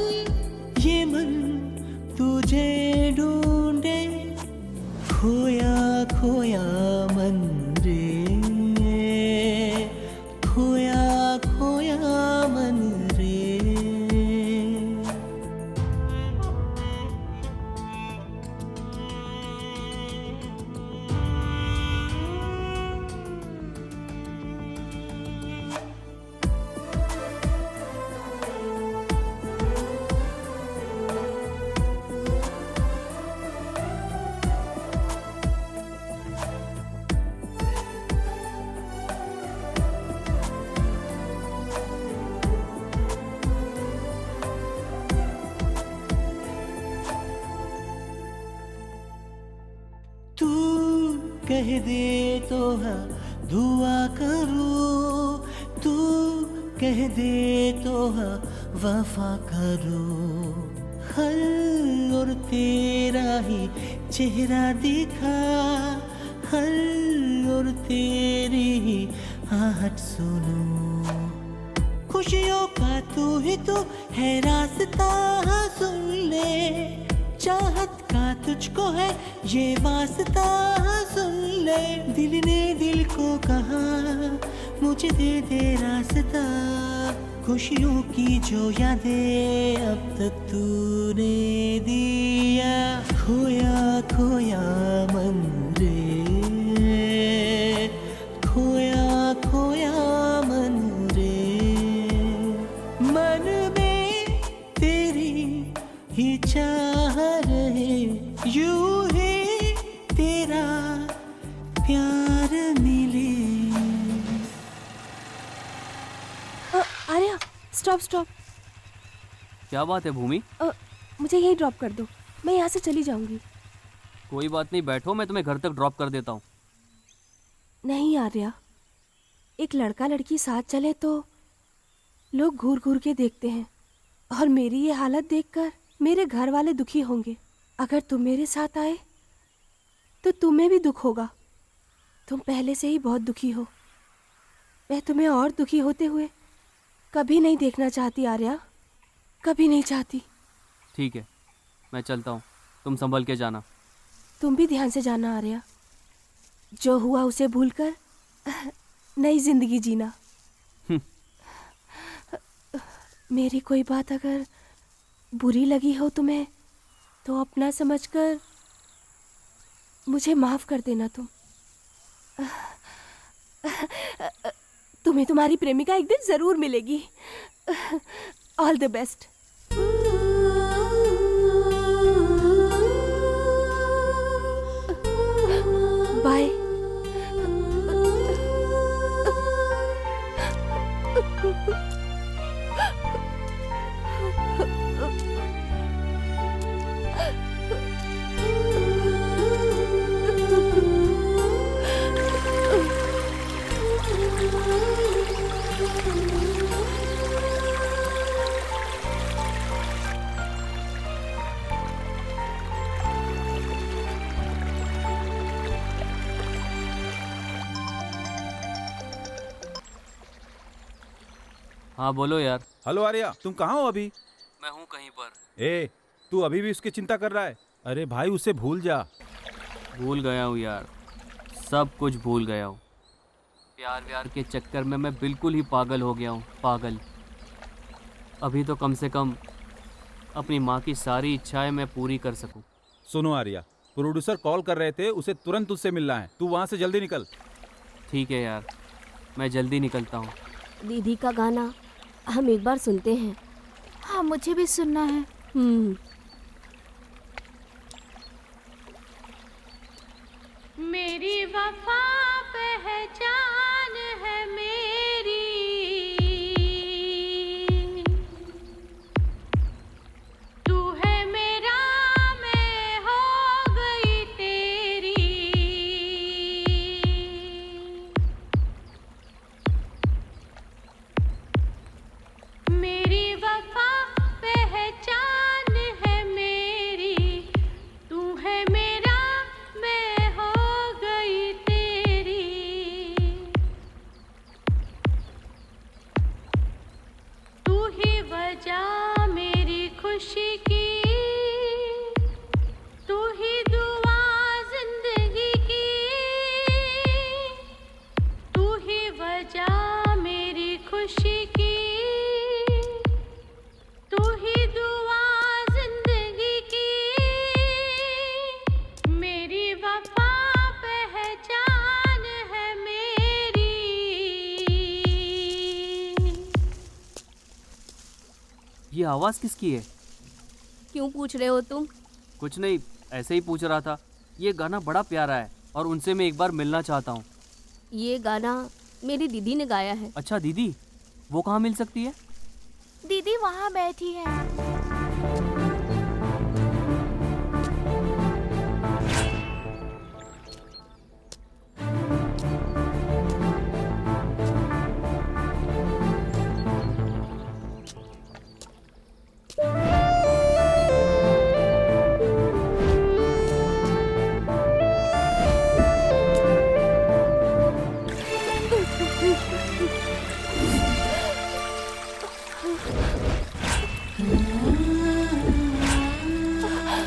ये मन तुझे ढूंढे, खोया खोया मन रे, खोया खोया मन रे। तू कह दे तो हाँ दुआ करो, तू कह दे तो हाँ वफा करो। हर और तेरा ही चेहरा दिखा, हर और तेरी ही आहट सुनो। खुशियों का तू ही तो है रास्ता, सुन ले चाहत का तुझको है ये वास्ता। सुन ले दिल ने दिल को कहा मुझे दे दे रास्ता। खुशियों की जो यादें अब तक तूने दिया, खोया खोया मन रे, खोया खोया मन रे। मन में तेरी ही चाह रहे, यूं ही तेरा प्यार मिले। Arya stop stop. क्या बात है भूमि? मुझे यहीं ड्रॉप कर दो, मैं यहाँ से चली जाऊंगी। कोई बात नहीं, बैठो, मैं तुम्हें घर तक ड्रॉप कर देता हूँ। नहीं आर्या, एक लड़का लड़की साथ चले तो लोग घूर घूर के देखते हैं और मेरी ये हालत देखकर मेरे घर वाले दुखी होंगे। अगर तुम मेरे साथ आए तो तुम्हें भी दुख होगा। तुम पहले से ही बहुत दुखी हो। मैं तुम्हें और दुखी होते हुए कभी नहीं देखना चाहती आर्या, कभी नहीं चाहती। ठीक है, मैं चलता हूँ, तुम संभल के जाना। तुम भी ध्यान से जाना आर्या। जो हुआ उसे भूलकर नई जिंदगी जीना। मेरी कोई बात अगर बुरी लगी हो तुम्हें तो अपना समझकर मुझे माफ कर देना। तुम्हें तुम्हारी प्रेमिका एक दिन जरूर मिलेगी। All the best. बाय। हाँ बोलो यार। हेलो आर्या, तुम कहाँ हो अभी? मैं हूँ कहीं पर। ए, तू अभी भी उसकी चिंता कर रहा है? अरे भाई, उसे भूल जा। भूल गया हूँ यार, सब कुछ भूल गया हूँ। प्यार व्यार के चक्कर में मैं बिल्कुल ही पागल हो गया हूँ, पागल। अभी तो कम से कम अपनी माँ की सारी इच्छाएं मैं पूरी कर सकूँ। सुनो आर्या, प्रोड्यूसर कॉल कर रहे थे, उसे तुरंत उससे मिलना है। तू वहाँ से जल्दी निकल। ठीक है यार, मैं जल्दी निकलता हूँ। दीदी का गाना हम एक बार सुनते हैं। हाँ, मुझे भी सुनना है। मेरी वफा पहचान है मेरी, तू है मेरा, मैं हो गई तेरी। मेरी वफा पहचान है मेरी, तू है मेरा, मैं हो गई तेरी। तू ही वजह मेरी खुशी की, तू ही दुआ जिंदगी की, तू ही वजह मेरी खुशी की, तू ही दुआ जिंदगी की। मेरी वफा पहचान है मेरी। ये आवाज़ किसकी है? क्यों पूछ रहे हो तुम? कुछ नहीं, ऐसे ही पूछ रहा था। ये गाना बड़ा प्यारा है और उनसे मैं एक बार मिलना चाहता हूँ। ये गाना मेरी दीदी ने गाया है। अच्छा दीदी, वो कहाँ मिल सकती है? दीदी वहाँ बैठी है।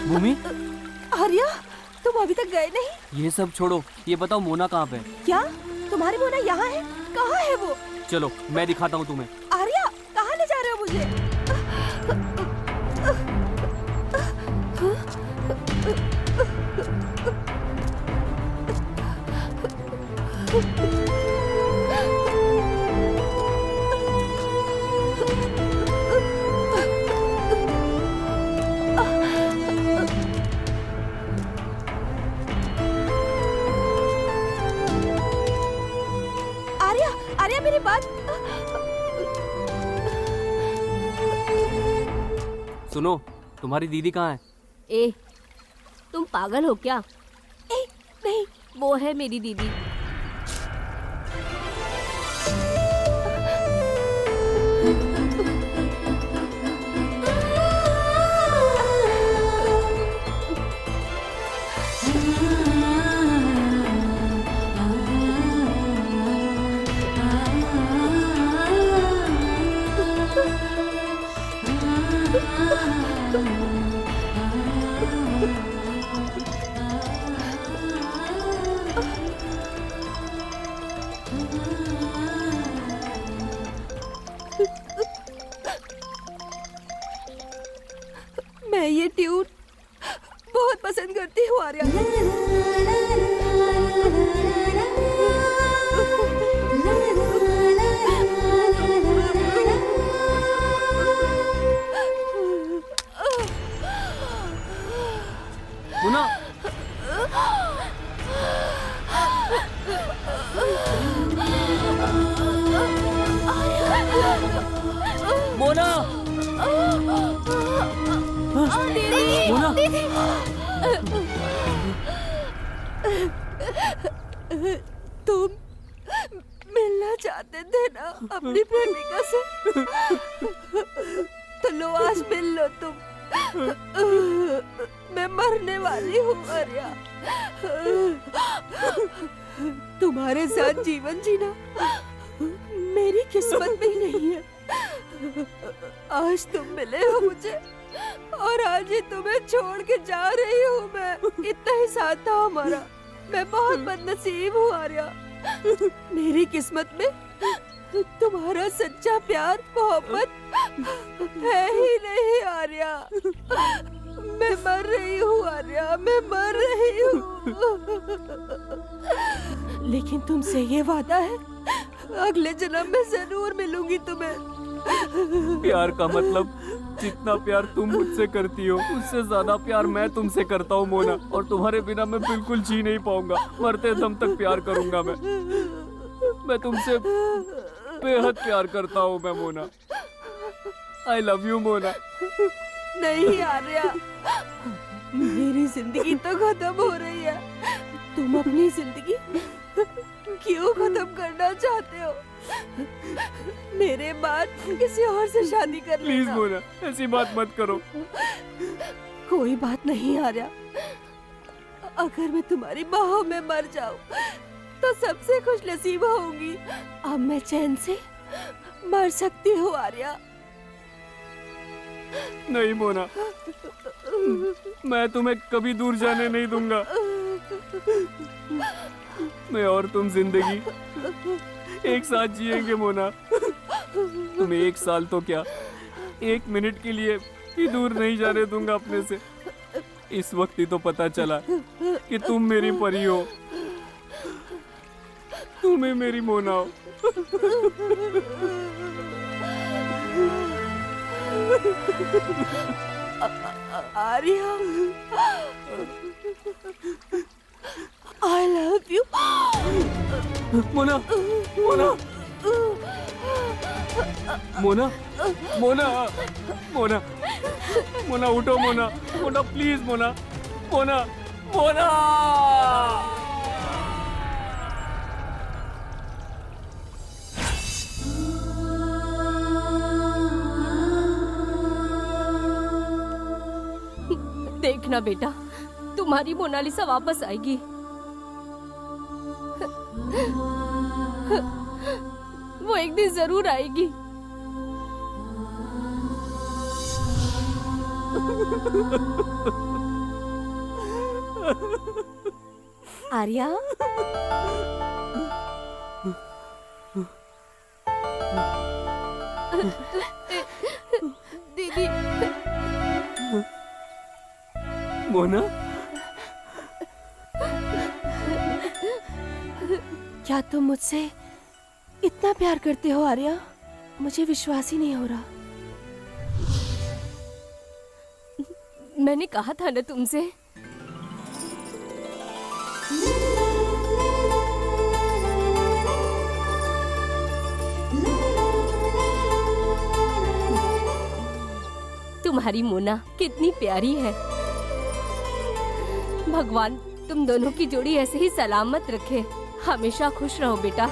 भूमि, आर्या, तुम अभी तक गए नहीं? ये सब छोड़ो, ये बताओ मोना कहाँ पे? क्या तुम्हारी मोना यहाँ है? कहाँ है वो? चलो मैं दिखाता हूँ तुम्हें। आर्या, कहाँ ले जा रहे हो मुझे? आर्या, आर्या मेरी बात। सुनो, तुम्हारी दीदी कहाँ है? ए, तुम पागल हो क्या? ए, नहीं, वो है मेरी दीदी। करती हूँ आर्या। मोना, मोना, मोना, तुम मिलना चाहते थे ना अपनी प्रेमिका से, तो लो आज मिल लो तुम। मैं मरने वाली हूँ आर्या। तुम्हारे साथ जीवन जीना मेरी किस्मत में ही नहीं है। आज तुम मिले हो मुझे और आज ही तुम्हें छोड़ के जा रही हूँ मैं। इतना ही साथ था हमारा। मैं बहुत बदनसीब हूँ आर्या। मेरी किस्मत में तुम्हारा सच्चा प्यार मोहब्बत है ही नहीं आर्या। मैं मर रही हूँ आर्या, मैं मर रही हूँ। लेकिन तुमसे ये वादा है, अगले जन्म में जरूर मिलूंगी तुम्हें। प्यार का मतलब जितना प्यार तुम मुझसे करती हो उससे ज्यादा प्यार मैं तुमसे करता हूँ मोना, और तुम्हारे बिना मैं बिल्कुल जी नहीं पाऊंगा। मरते दम तक प्यार करूंगा मैं तुमसे बेहद प्यार करता हूँ मैं मोना। आई लव यू मोना। नहीं आर्या, मेरी जिंदगी तो खत्म हो रही है। तुम अपनी जिंदगी क्यों खत्म करना चाहते हो? मेरे बाद किसी और से शादी कर लेना। प्लीज मोना, ऐसी बात मत करो। कोई बात नहीं आर्या, अगर मैं तुम्हारी बाहों में मर जाऊं तो सबसे खुश नसीब होंगी। अब मैं चैन से मर सकती हूँ आर्या। नहीं मोना, मैं तुम्हें कभी दूर जाने नहीं दूंगा। मैं और तुम जिंदगी एक साथ जिएंगे मोना। तुम्हें 1 साल तो क्या, 1 मिनट के लिए ही दूर नहीं जाने दूंगा अपने से। इस वक्त ही तो पता चला कि तुम मेरी परी हो, तुम्हें मेरी मोना हो। Arya, I love you. Mona, Mona, Mona, Mona, Mona, Mona उठो मोना, मोना प्लीज मोना, मोना, मोना। देखना बेटा, तुम्हारी मोनालिसा वापस आएगी। वो एक दिन जरूर आएगी। आर्या, दीदी। मोना, क्या तुम मुझसे इतना प्यार करते हो आर्या? मुझे विश्वास ही नहीं हो रहा। मैंने कहा था ना तुमसे। तुम्हारी मोना कितनी प्यारी है। भगवान तुम दोनों की जोड़ी ऐसे ही सलामत रखे। हमेशा खुश रहो बेटा।